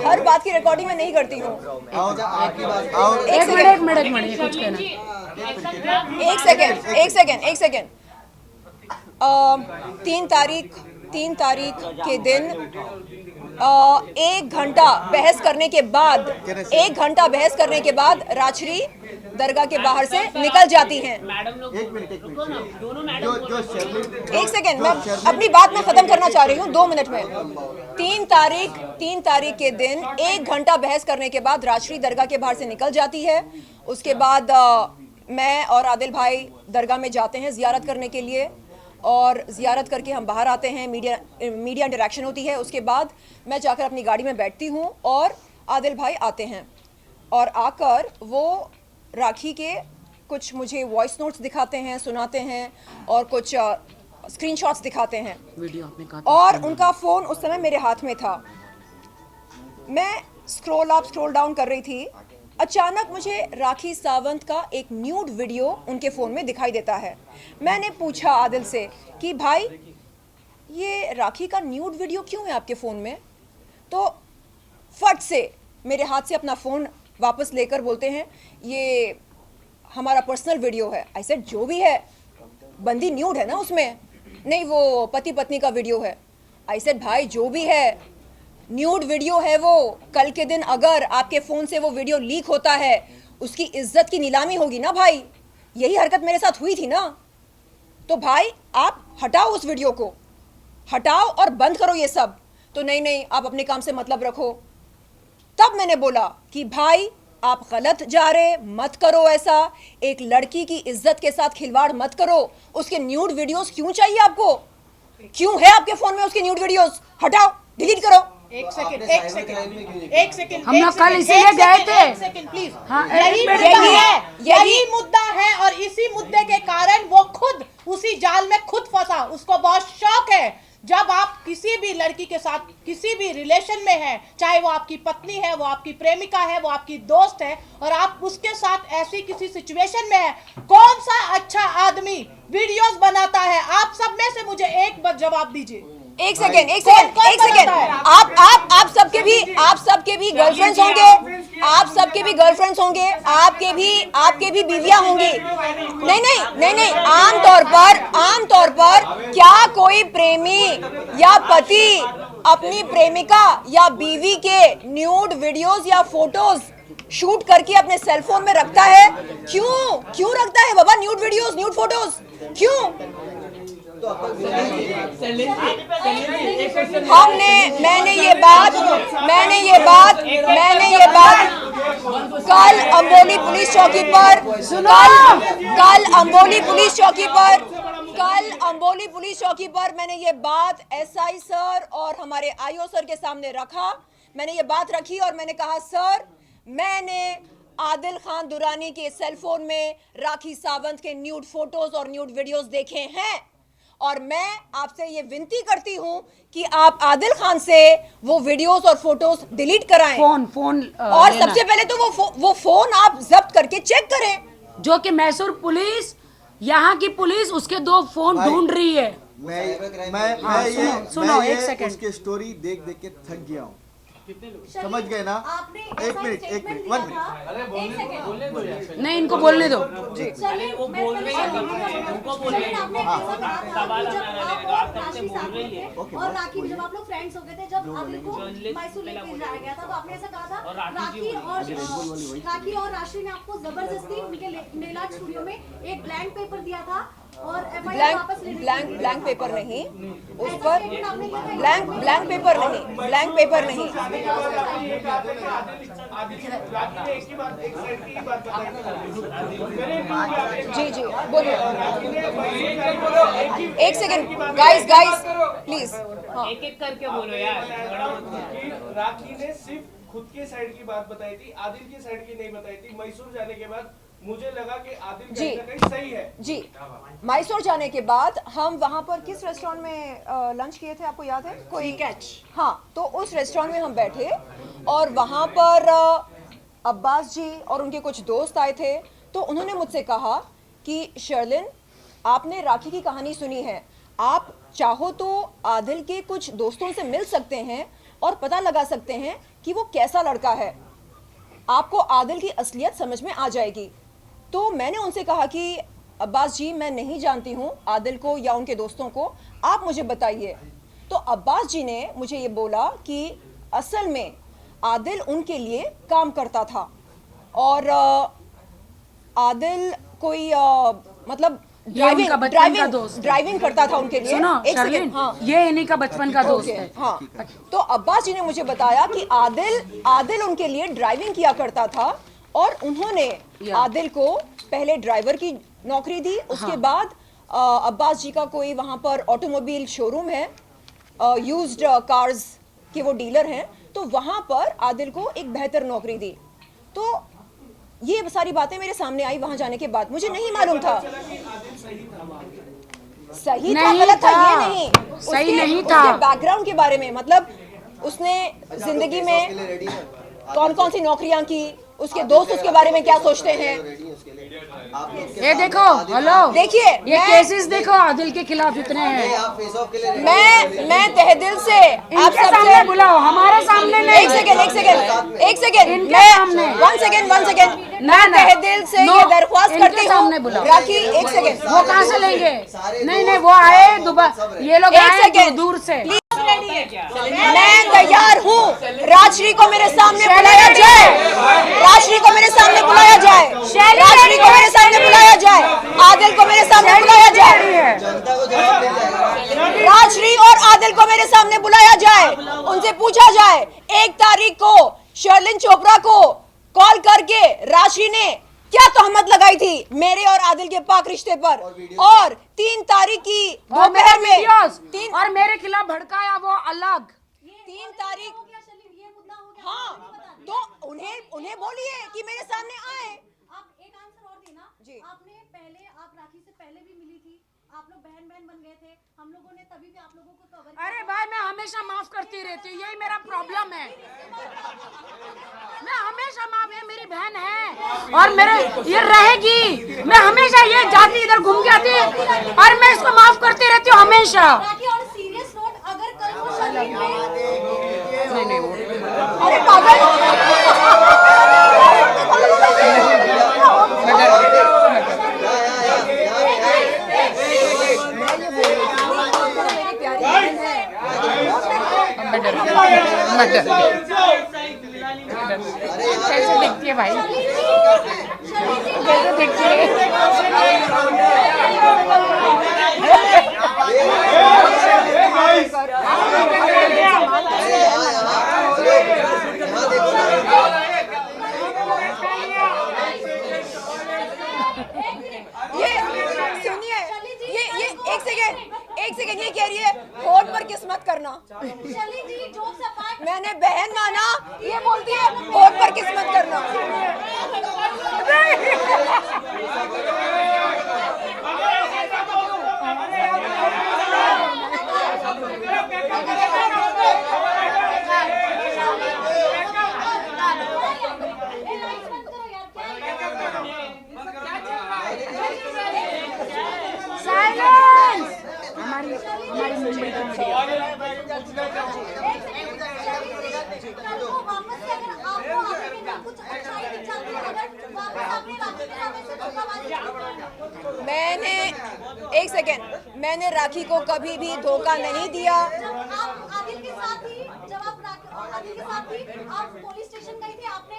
हर बात की रिकॉर्डिंग मैं नहीं करती हूँ। एक मिनट कुछ कहना। एक सेकेंड। 3 तारीख के दिन 1 घंटा बहस करने के बाद राजश्री दरगाह के बाहर से निकल जाती हैं। एक सेकेंड, मैं अपनी बात में खत्म करना चाह रही हूँ 2 मिनट में। 3 तारीख के दिन 1 घंटा बहस करने के बाद राजश्री दरगाह के बाहर से निकल जाती है। उसके बाद मैं और आदिल भाई दरगाह में जाते हैं ज़ियारत करने के लिए, और ज़ियारत करके हम बाहर आते हैं, मीडिया इंटरेक्शन होती है। उसके बाद मैं जाकर अपनी गाड़ी में बैठती हूँ और आदिल भाई आते हैं, और आकर वो राखी के कुछ मुझे वॉइस नोट्स दिखाते हैं, सुनाते हैं, और कुछ स्क्रीनशॉट्स दिखाते हैं। वीडियो आपने कहा, और उनका फ़ोन उस समय मेरे हाथ में था। मैं स्क्रॉल अप स्क्रॉल डाउन कर रही थी, अचानक मुझे राखी सावंत का एक न्यूड वीडियो उनके फ़ोन में दिखाई देता है। मैंने पूछा आदिल से कि भाई ये राखी का न्यूड वीडियो क्यों है आपके फ़ोन में? तो फट से मेरे हाथ से अपना फ़ोन वापस लेकर बोलते हैं ये हमारा पर्सनल वीडियो है। आई सेड जो भी है, बंदी न्यूड है ना उसमें? नहीं, वो पति पत्नी का वीडियो है। आई सेड भाई जो भी है, न्यूड वीडियो है वो। कल के दिन अगर आपके फ़ोन से वो वीडियो लीक होता है, उसकी इज्जत की नीलामी होगी ना भाई। यही हरकत मेरे साथ हुई थी ना। तो भाई आप हटाओ उस वीडियो को, हटाओ और बंद करो ये सब। तो नहीं, आप अपने काम से मतलब रखो। तब मैंने बोला कि भाई आप गलत जा रहे, मत करो ऐसा। एक लड़की की इज्जत के साथ खिलवाड़ मत करो। उसके न्यूड वीडियोस क्यों चाहिए आपको? क्यों है आपके फोन में उसके न्यूड वीडियोस? हटाओ, डिलीट करो। एक सेकंड हम लोग कल इसीलिए गए थे। एक सेकंड प्लीज। हाँ, यही मुद्दा है और इसी मुद्दे के कारण वो खुद उसी जाल में खुद फंसा। उसको बहुत शौक है, जब आप किसी भी लड़की के साथ किसी भी रिलेशन में हैं, चाहे वो आपकी पत्नी है, वो आपकी प्रेमिका है, वो आपकी दोस्त है, और आप उसके साथ ऐसी किसी सिचुएशन में है, कौन सा अच्छा आदमी वीडियोस बनाता है? आप सब में से मुझे एक बार जवाब दीजिए। एक सेकेंड। आप सबके भी गर्लफ्रेंड्स होंगे, आप सबके भी गर्लफ्रेंड्स होंगे, आपके भी बीवियां होंगी। नहीं, आमतौर पर क्या कोई प्रेमी या पति अपनी प्रेमिका या बीवी के न्यूड वीडियोस या फोटोज शूट करके अपने सेलफोन में रखता है? क्यों रखता है बाबा न्यूड वीडियोस, न्यूड फोटोज? क्यों? मैंने ये बात कल अम्बोली पुलिस चौकी पर मैंने ये बात एसआई सर और हमारे आईओ सर के सामने रखा। मैंने ये बात रखी और मैंने कहा, सर, मैंने आदिल खान दुरानी के सेलफोन में राखी सावंत के न्यूड फोटोज और न्यूड वीडियोस देखे हैं और मैं आपसे ये विनती करती हूँ कि आप आदिल खान से वो वीडियोस और फोटोज डिलीट कराएं। फोन और सबसे पहले तो वो फोन आप जब्त करके चेक करें, जो कि मैसूर पुलिस, यहाँ की पुलिस उसके 2 फोन ढूंढ रही है। सुनो एक सेकंड, उसकी स्टोरी देख के थक गया हूँ। समझ गए ना? एक मिनट 1 मिनट नहीं, इनको बोलने दो। और राखी, जब आप लोग फ्रेंड्स हो गए थे, जब आदिल को मैसूर लेके जाया गया था, तो आपने ऐसा कहा था राखी और राशि ने आपको जबरदस्ती उनके नेलाज स्टूडियो में एक ब्लैंक पेपर दिया था और ब्लैंक पेपर नहीं, उस पर ब्लैंक पेपर नहीं। जी बोलिए। एक सेकंड गाइस प्लीज, एक करके बोलो यार। राखी ने सिर्फ खुद के साइड की बात बताई थी, आदिल की साइड की नहीं बताई थी। मैसूर जाने के बाद मुझे लगा कि आदिल कहीं ना कहीं सही है। जी, मैसूर जाने के बाद हम वहाँ पर किस रेस्टोरेंट में लंच किए थे, आपको याद है? कोई कैच? हाँ, तो उस रेस्टोरेंट में हम बैठे और वहाँ पर अब्बास जी और उनके कुछ दोस्त आए थे। तो उन्होंने मुझसे कहा कि शर्लिन, आपने राखी की कहानी सुनी है, आप चाहो तो आदिल के कुछ दोस्तों से मिल सकते हैं और पता लगा सकते हैं कि वो कैसा लड़का है, आपको आदिल की असलियत समझ में आ जाएगी। तो मैंने उनसे कहा कि अब्बास जी, मैं नहीं जानती हूँ आदिल को या उनके दोस्तों को, आप मुझे बताइए। तो अब्बास जी ने मुझे ये बोला कि असल में आदिल उनके लिए काम करता था और आदिल कोई मतलब ड्राइविंग करता था उनके लिए। सुनो शर्लिन, ये इन्हीं का बचपन का दोस्त है। हाँ, तो अब्बास जी ने मुझे बताया कि आदिल उनके लिए ड्राइविंग किया करता था और उन्होंने आदिल को पहले ड्राइवर की नौकरी दी, उसके बाद अब्बास जी का कोई वहाँ पर ऑटोमोबाइल शोरूम है, यूज्ड कार्स के वो डीलर हैं, तो वहाँ पर आदिल को एक बेहतर नौकरी दी। तो ये सारी बातें मेरे सामने आई वहां जाने के बाद, मुझे नहीं मालूम था सही था गलत था, ये नहीं, सही नहीं था। उसके बैकग्राउंड के बारे में, मतलब उसने जिंदगी में कौन कौन सी नौकरियां की, उसके दोस्त उसके बारे में क्या सोचते हैं। ये देखो, हेलो, देखिए ये केसेस देखो आदिल के खिलाफ इतने हैं। मैं तहे दिल से आप सबसे बुलाओ, हमारे सामने नहीं। एक सेकंड वन सेकंड मैं तहे दिल से ये दरख्वास्त करती हूँ राखी, एक सेकंड। वो कहाँ से लेंगे? नहीं, वो आए दुबई, ये लोग आए दूर से। मैं तैयार हूँ, राजश्री को मेरे सामने बुलाया जाए, राजश्री को मेरे सामने बुलाया जाए, राजश्री को मेरे सामने बुलाया जाए, आदिल को मेरे सामने बुलाया जाए, राजश्री और आदिल को मेरे सामने बुलाया जाए, उनसे पूछा जाए 1 तारीख को शर्लिन चोपड़ा को कॉल करके राजश्री ने क्या तोहमत लगाई थी मेरे और आदिल के पाक रिश्ते पर, और 3 तारीख की दोपहर में और मेरे खिलाफ भड़काया वो अलग। 3 तारीख, हाँ, तो उन्हें बोलिए कि मेरे सामने आए। आप एक आंसर और देना जी। आपने पहले, आप राखी से पहले भी मिली थी, आप लोग बहन बन गए थे, हम लोगों ने तभी भी आप लोगों को कवर। अरे भाई, मैं हमेशा माफ करती रहती हूँ, यही मेरा प्रॉब्लम है। मैं हमेशा माफ, ये मेरी बहन है और मेरे ये रहेगी। मैं हमेशा ये जाती इधर घूम के आती है और मैं इसको माफ करती रहती हूँ हमेशा। राखी, और सीरियस नोट, अगर कल को शर्लिन अरे पागल डरो मत डरो कैसे दिखती है भाई कैसे दिखती सुनिए ये एक सेकेंड ये कह रही है होठ पर किस्मत करना। मैंने बहन माना, ये बोलती है होठ पर किस्मत करना। हमारी मुंबई का मैंने एक सेकेंड, मैंने राखी को कभी भी धोखा नहीं दिया। आदिल के साथ थी, जब आप आदिल के साथ थी, आप पुलिस स्टेशन गई थी, आपने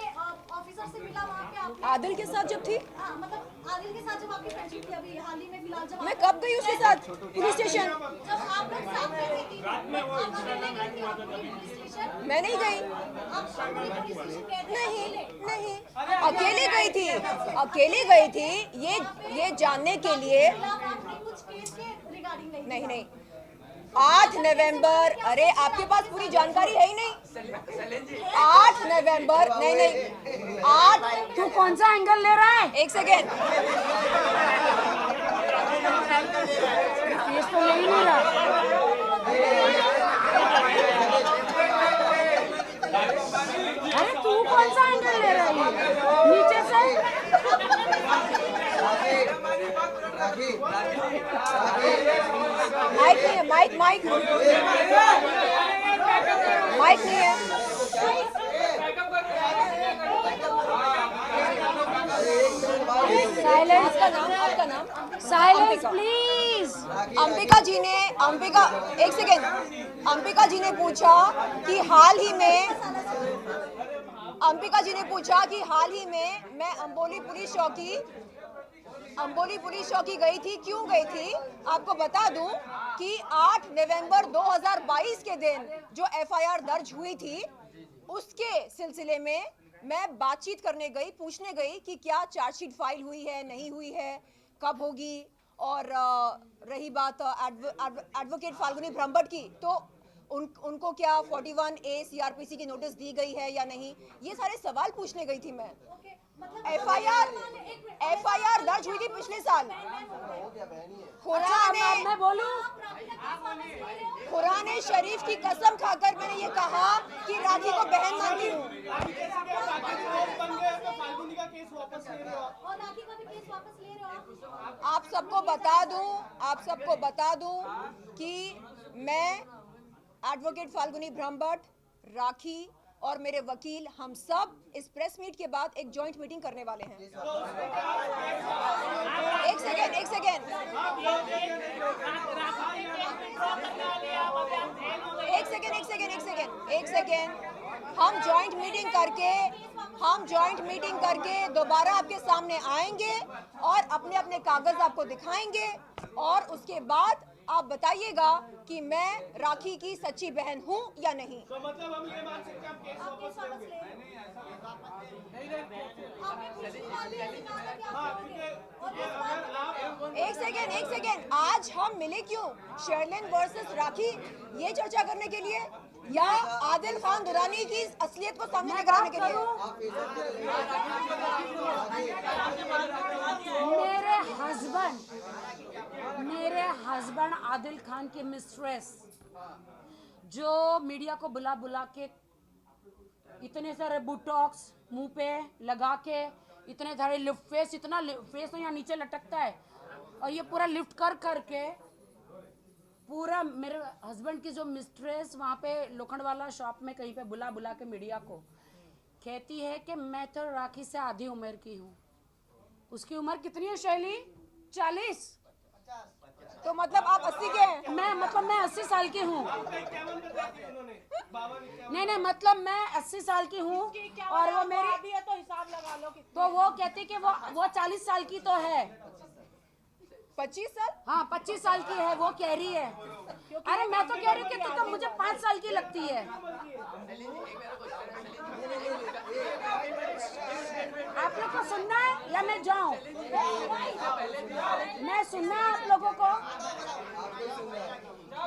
ऑफिसर से मिला वहाँ पे आपने आदिल के साथ जब थी, मतलब आदिल के साथ जब आपकी फ्रेंडशिप थी अभी हाल ही में फिलहाल जब मैं कब गई उसके साथ पुलिस स्टेशन? जब आप लोग साथ में गई थी, आप अकेले गई थी पुलिस स्टेशन? मैं नहीं गई, नहीं अकेले गई थी, अकेले गई थी ये जानने के लिए। नहीं 8 नवंबर, अरे आपके पास पूरी जानकारी है ही नहीं। 8 नवंबर, नहीं 8, तू कौन सा एंगल ले रहा है? एक सेकेंड, केस तो ले ही नहीं रहा। अरे तू कौन सा एंगल ले रहा है? नीचे से माइक नहीं है, माइक नहीं है। साइलेंस आपका नाम साइलेंस प्लीज। अंबिका जी ने एक सेकेंड, अंबिका जी ने पूछा कि हाल ही में मैं अंबोली पुलिस चौकी गई थी। क्यों गई थी आपको बता दूं कि 8 नवंबर 2022 के दिन जो एफआईआर दर्ज हुई थी उसके सिलसिले में मैं बातचीत करने गई, पूछने गई कि क्या चार्जशीट फाइल हुई है, नहीं हुई है, कब होगी। और रही बात एडवोकेट फाल्गुनी ब्रह्मभट्ट की, तो उनको क्या 41A सीआरपीसी की नोटिस दी गई है या नहीं, ये सारे सवाल पूछने गई थी मैं। एफआईआर दर्ज हुई थी पिछले साल। कुरान शरीफ की कसम खाकर मैंने ये कहा कि राखी को बहन मानती हूँ। आप सबको बता दूं कि मैं एडवोकेट फाल्गुनी ब्रह्मभट्ट, राखी और मेरे वकील, हम सब इस प्रेस मीट के बाद एक जॉइंट मीटिंग करने वाले हैं। एक सेकेंड, हम जॉइंट मीटिंग करके दोबारा आपके सामने आएंगे और अपने अपने कागज आपको दिखाएंगे और उसके बाद आप बताइएगा कि मैं राखी की सच्ची बहन हूं या नहीं। तो मतलब हम ये मान सकते हैं आप केस वापस ले लेंगे? एक सेकेंड, आज हम मिले क्यों? शेरलिन वर्सेस राखी ये चर्चा करने के लिए या आदिल खान दुरानी की असलियत को सामने लेकर आने के लिए? मेरे हस्बैंड आदिल खान की मिस्ट्रेस जो मीडिया को बुला के इतने सारे बुटॉक्स मुंह पे लगा के, इतने सारे लिफ्ट फेस, इतना फेस तो यहाँ नीचे लटकता है और ये पूरा लिफ्ट करके पूरा मेरे हस्बैंड की जो मिस्ट्रेस वहाँ पे लोखंडवाला शॉप में कहीं पे बुला के मीडिया को कहती है कि मैं तो राखी से आधी उम्र की हूँ। उसकी उम्र कितनी है शैली? 40। तो मतलब आप 80 के हैं? मैं 80 साल की हूँ। नहीं मतलब मैं 80 साल की हूँ और वो मेरी अभी है तो हिसाब लगा लो तो वो कहती कि वो 40 साल की तो है। 25 साल? हाँ 25 साल की है, वो कह रही है। अरे मैं तो कह रही हूँ कि तो मुझे 5 साल की लगती है। आप लोग को सुनना है या मैं जाऊँ? मैं सुनना है आप लोगों को।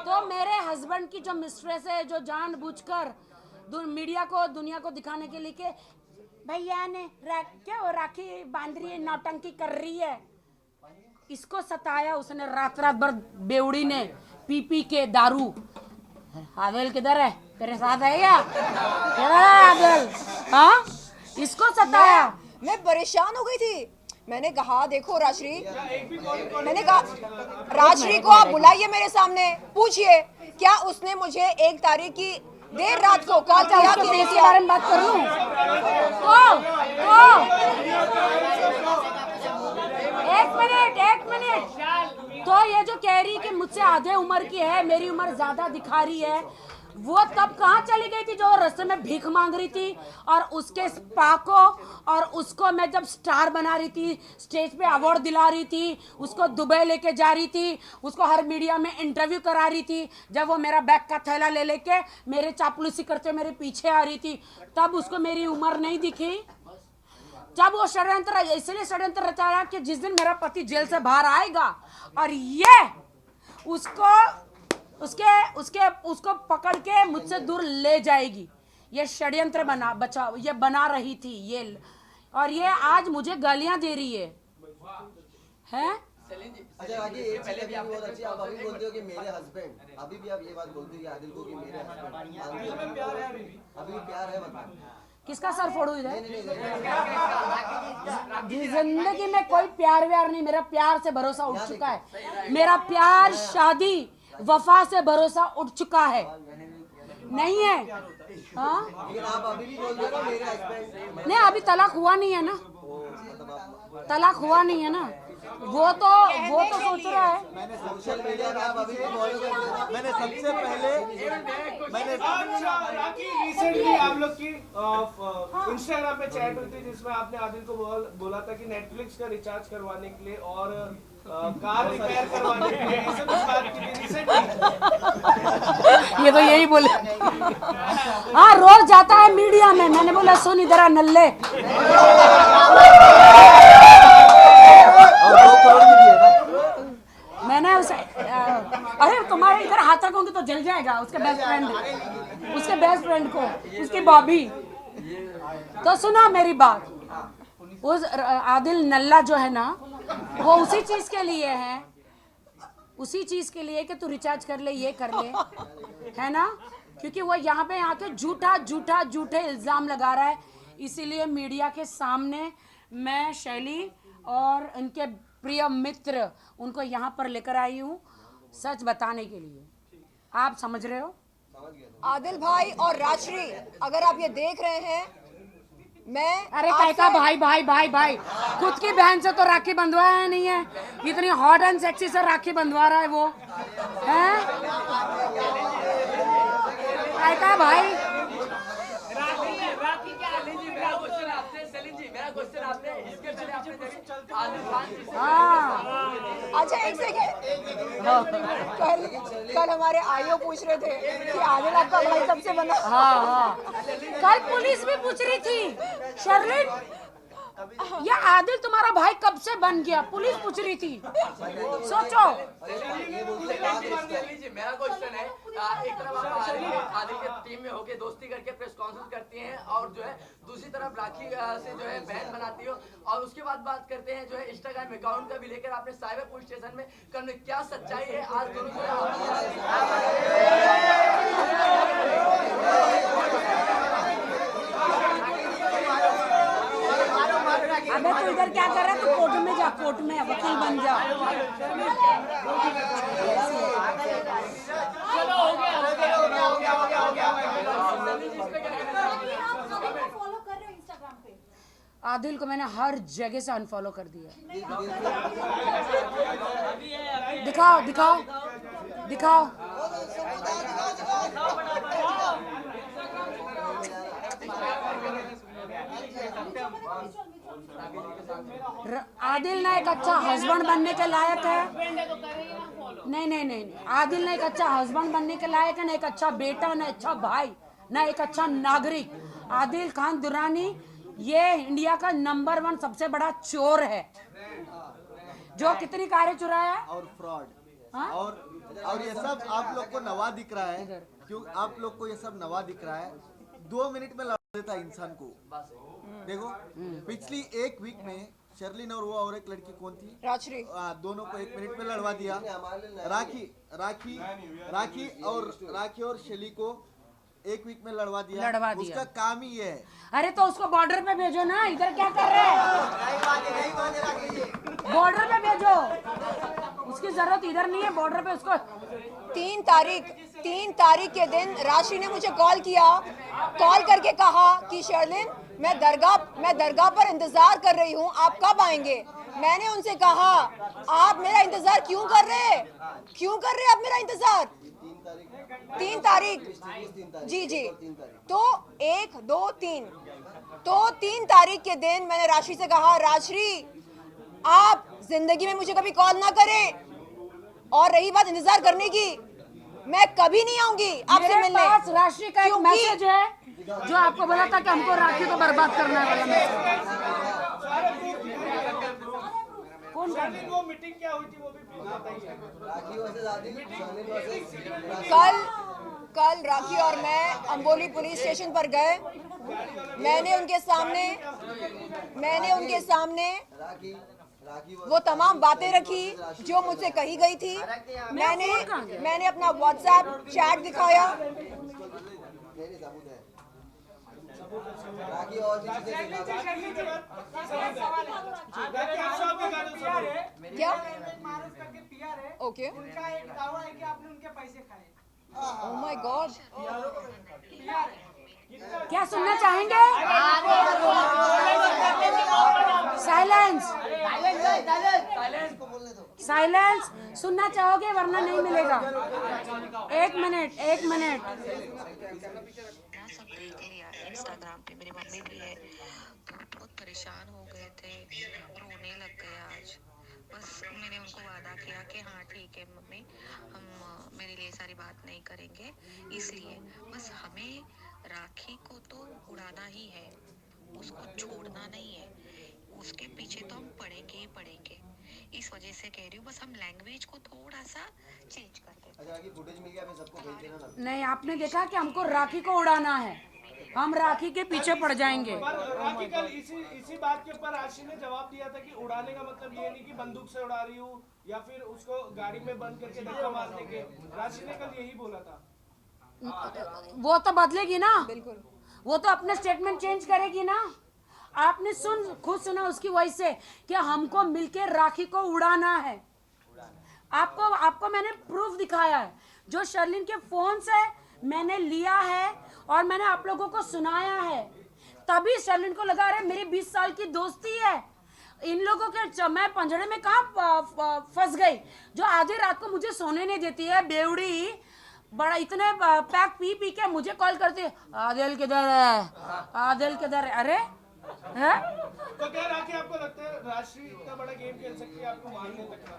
तो मेरे हस्बैंड की जो मिस्ट्रेस है, जो जानबूझकर मीडिया को, दुनिया को दिखाने के लिए कि भैया ने क्या राखी बांध रही है, नौटंकी कर रही है, इसको सताया उसने रात भर बेवड़ी ने पी के दारू। आदिल किधर है? तेरे साथ है क्या? किधर है आदिल? हाँ, इसको सताया। मैं परेशान हो गई थी। मैंने कहा देखो राजश्री, मैंने कहा राजश्री को आप बुलाइए मेरे सामने, पूछिए क्या उसने मुझे 1 तारीख की देर रात को कहा था कि इसके बारे में बात कर लूं? एक मिनट। तो ये जो कह रही कि मुझसे आधे उम्र की है, मेरी उम्र ज्यादा दिखा रही है, वो तब कहाँ चली गई थी जो रास्ते में भीख मांग रही थी और उसके स्पा को और उसको मैं जब स्टार बना रही थी, स्टेज पे अवार्ड दिला रही थी, उसको दुबई लेके जा रही थी, उसको हर मीडिया में इंटरव्यू करा रही थी, जब वो मेरा बैग का थैला ले लेके मेरे चापलूसी करते मेरे पीछे आ रही थी, तब उसको मेरी उम्र नहीं दिखी। जब वो षड्यंत्र, इसलिए षड्यंत्र रचा रहा कि जिस दिन मेरा पति जेल से बाहर आएगा और ये उसको पकड़ के मुझसे दूर ले जाएगी, ये षड्यंत्र बना रही थी ये, और ये आज मुझे गालियां दे रही है। अच्छा राखी, एक चीज अभी बहुत अच्छी, आप अभी बोलते हो कि मेरे हस्बैंड, अभी भी आप ये बात बोलते हो कि आदिल को कि मेरे हस्बैंड, अभी भी प्यार है मतलब किसका सर फोड़ू इधर? जिंदगी में कोई प्यार व्यार नहीं, मेरा प्यार से भरोसा उठ चुका है। मेरा प्यार, शादी, वफा से भरोसा उठ चुका है, नहीं है। हाँ, लेकिन आप अभी भी बोल रहे हो मेरे हस्बैंड। नहीं, अभी तलाक हुआ नहीं है ना, तलाक हुआ नहीं है ना, वो तो सोच रहा है। मैंने सोशल मीडिया में आप अभी भी फॉलो करते हैं। मैंने सबसे पहले रिसेंटली आप लोग की इंस्टाग्राम पे चैट हुई थी जिसमें आपने आदिल को बोला था कि नेटफ्लिक्स का रिचार्ज करवाने के लिए और कार रिपेयर करवाने के लिए ऐसे कुछ बात की थी रिसेंटली। ये तो यही बोले। हाँ, रोज जाता है मीडिया में। मैंने बोला सुन इधर आ नल्ले, और 2 करोड़ भी दिए ना। मैंने उसे अरे तुम्हारे इधर हाथ रखोगे तो जल जाएगा उसके बेस्ट फ्रेंड को, उसकी बॉबी। तो सुना मेरी बात, उस आदिल नल्ला जो है ना, वो उसी चीज के लिए है, उसी चीज के लिए कि तू रिचार्ज कर ले, ये कर ले, है ना, क्योंकि वो यहाँ पे आके झूठे इल्जाम लगा रहा है। इसीलिए मीडिया के सामने मैं शैली और इनके प्रिय मित्र उनको यहाँ पर लेकर आई हूँ सच बताने के लिए। आप समझ रहे हो? आदिल भाई और राजश्री, अगर आप ये देख रहे हैं, मैं अरे कहता भाई खुद की बहन से तो राखी बंधवाया नहीं है, इतनी हॉट एंड सेक्सी से राखी बंधवा रहा है वो, हैं? कहता भाई क्वेश्चन आपने इसके पहले आपने आदिल खान। हाँ, अच्छा एक सेकंड, कल हमारे आईओ पूछ रहे थे कि आदिल आपका भाई कब से बना। हाँ, कल पुलिस भी पूछ रही थी शर्लिन, ये आदिल तुम्हारा भाई कब से बन गया, पुलिस पूछ रही थी। सोचो। मेरा क्वेश्चन है, एक तरफ आप आदिल के टीम में होके दोस्ती करके प्रेस कॉन्फ्रेंस करती हैं और जो है दूसरी तरफ राखी से जो है बहन बनाती हो, और उसके बाद बात करते हैं जो है इंस्टाग्राम अकाउंट का भी लेकर आपने साइबर पुलिस स्टेशन में करने, क्या सच्चाई है? आज दोनों जो अबे तू इधर क्या कर रहा है? तू कोर्ट में जा, कोर्ट में वकील बन जा। चलो हो गया। फॉलो कर रहे हो इंस्टाग्राम पे? आदिल को मैंने हर जगह से अनफॉलो कर दिया। दिखाओ दिखाओ दिखाओ। आदिल ना एक अच्छा हस्बैंड बनने के लायक है। नहीं नहीं नहीं नहीं, आदिल ना एक अच्छा हस्बैंड बनने के लायक है, ना एक अच्छा बेटा, ना अच्छा भाई, ना एक अच्छा नागरिक। आदिल खान दुरानी ये इंडिया का नंबर 1 सबसे बड़ा चोर है, जो कितनी कारें चुराया और फ्रॉड। और ये सब आप लोग को नवा दिख रहा है, क्यों आप लोग को ये सब नवा दिख रहा है। 2 मिनट में लड़ा देता इंसान को। देखो पिछली 1 वीक में शर्लिन और वो और एक लड़की कौन थी, राजश्री, दोनों को 1 मिनट में लड़वा दिया। राखी और शेली को 1 वीक में लड़वा दिया। उसका काम ही ये है। अरे तो उसको बॉर्डर पे भेजो ना, इधर क्या कर रहे हैं? बॉर्डर पे भेजो, उसकी जरूरत इधर नहीं है, बॉर्डर पे उसको। 3 तारीख के दिन राशि ने मुझे कॉल किया, कॉल करके कहा कि शर्लिन मैं दरगाह पर इंतजार कर रही हूँ, आप कब आएंगे? मैंने उनसे कहा आप मेरा इंतजार क्यों कर रहे हैं आप मेरा इंतजार? 3 तारीख जी तो 1 2 3 तो 3 तारीख के दिन मैंने राशि से कहा राजश्री आप जिंदगी में मुझे कभी कॉल ना करें, और रही बात इंतजार करने की, मैं कभी नहीं आऊंगी आपसे मिलने। मेरे पास राशि का एक मैसेज है जो आपको बोला था कि हमको राखी को बर्बाद करना है वाला मैसेज। कौन वो मीटिंग क्या हुई थी वो भी बताइए। कल राखी और मैं अंबोली पुलिस स्टेशन पर गए। मैंने उनके सामने वो तमाम बातें रखी जो मुझसे कही गई थी। मैंने अपना व्हाट्सएप चैट दिखाया। क्या ओके उनका एक दावा है कि आपने उनके पैसे खाए। ओह माय गॉड, क्या सुनना चाहेंगे? साइलेंस साइलेंस सुनना चाहोगे वरना नहीं मिलेगा। 1 मिनट सब देख लिया इंस्टाग्राम पे, मेरी मम्मी भी है तो बहुत परेशान हो गए थे, रोने लग गए आज। बस मैंने उनको वादा किया कि हाँ ठीक है मम्मी, हम मेरे लिए सारी बात नहीं करेंगे, इसलिए बस हमें राखी को तो उड़ाना ही है, उसको छोड़ना नहीं है, उसके पीछे तो हम पड़ेंगे ही पड़ेंगे। इस वजह से कह रही हूँ, बस हम लैंग्वेज को थोड़ा सा चेंज कर दें। नहीं, आपने देखा कि हमको राखी को उड़ाना है, हम राखी के पीछे पड़ जाएंगे। राखी कल इसी बात के ऊपर राशि ने जवाब दिया था कि उड़ाने का मतलब ये नहीं कि बंदूक से उड़ा रही हूँ या फिर उसको गाड़ी में बंद करके धक्का मारने के। राशि ने कल यही बोला था। वो तो बदलेगी ना, बिल्कुल वो तो अपने स्टेटमेंट चेंज करेगी ना। आपने खुद सुना उसकी वॉइस से कि हमको मिलके राखी को उड़ाना है। आपको मैंने प्रूफ दिखाया है, जो शर्लिन के फोन से मैंने लिया है और मैंने आप लोगों को सुनाया है। तभी शर्लिन को लगा रहे मेरी 20 साल की दोस्ती है, इन लोगों के मैं पंजड़े में कहाँ फंस गई, जो आधी रात को मुझे सोने नहीं देती है। बेवड़ी बड़ा इतने पैक पी के मुझे कॉल करती है, आदिल किधर है, अरे है? तो क्या राखी आपको लगता है राशि इतना बड़ा गेम खेल सकती है आपको मारने तक का?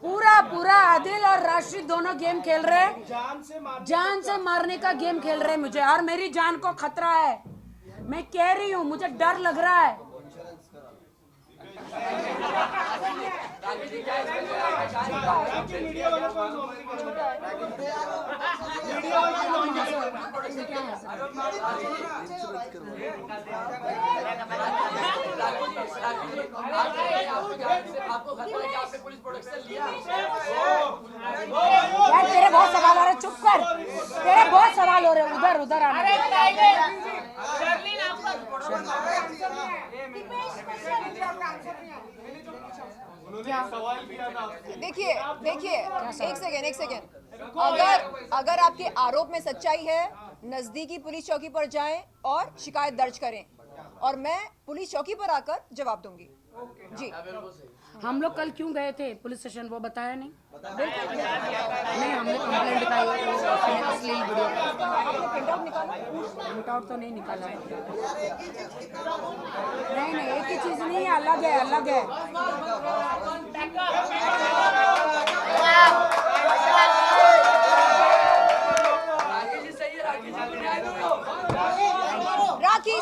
पूरा आदिल और राशि दोनों गेम खेल रहे हैं, जान से मारने का गेम खेल रहे हैं मुझे, और मेरी जान को खतरा है। मैं कह रही हूँ मुझे डर लग रहा है। यार तेरे बहुत सवाल हो रहे, चुप कर, तेरे बहुत सवाल हो रहे, उधर आना। देखिए एक सेकेंड अगर आपके आरोप में सच्चाई है, नजदीकी पुलिस चौकी पर जाएं और शिकायत दर्ज करें। और मैं पुलिस चौकी पर आकर जवाब दूंगी। जी हम लोग कल क्यों गए थे पुलिस स्टेशन, वो बताया नहीं? नहीं, हमने कंप्लेंट लिखाई है, अश्लील वीडियो। प्रिंट आउट तो नहीं निकाला है। नहीं, एक ही चीज नहीं है, अलग है, अलग है। राखी जी सही है, राखी जी को न्याय दो। राखी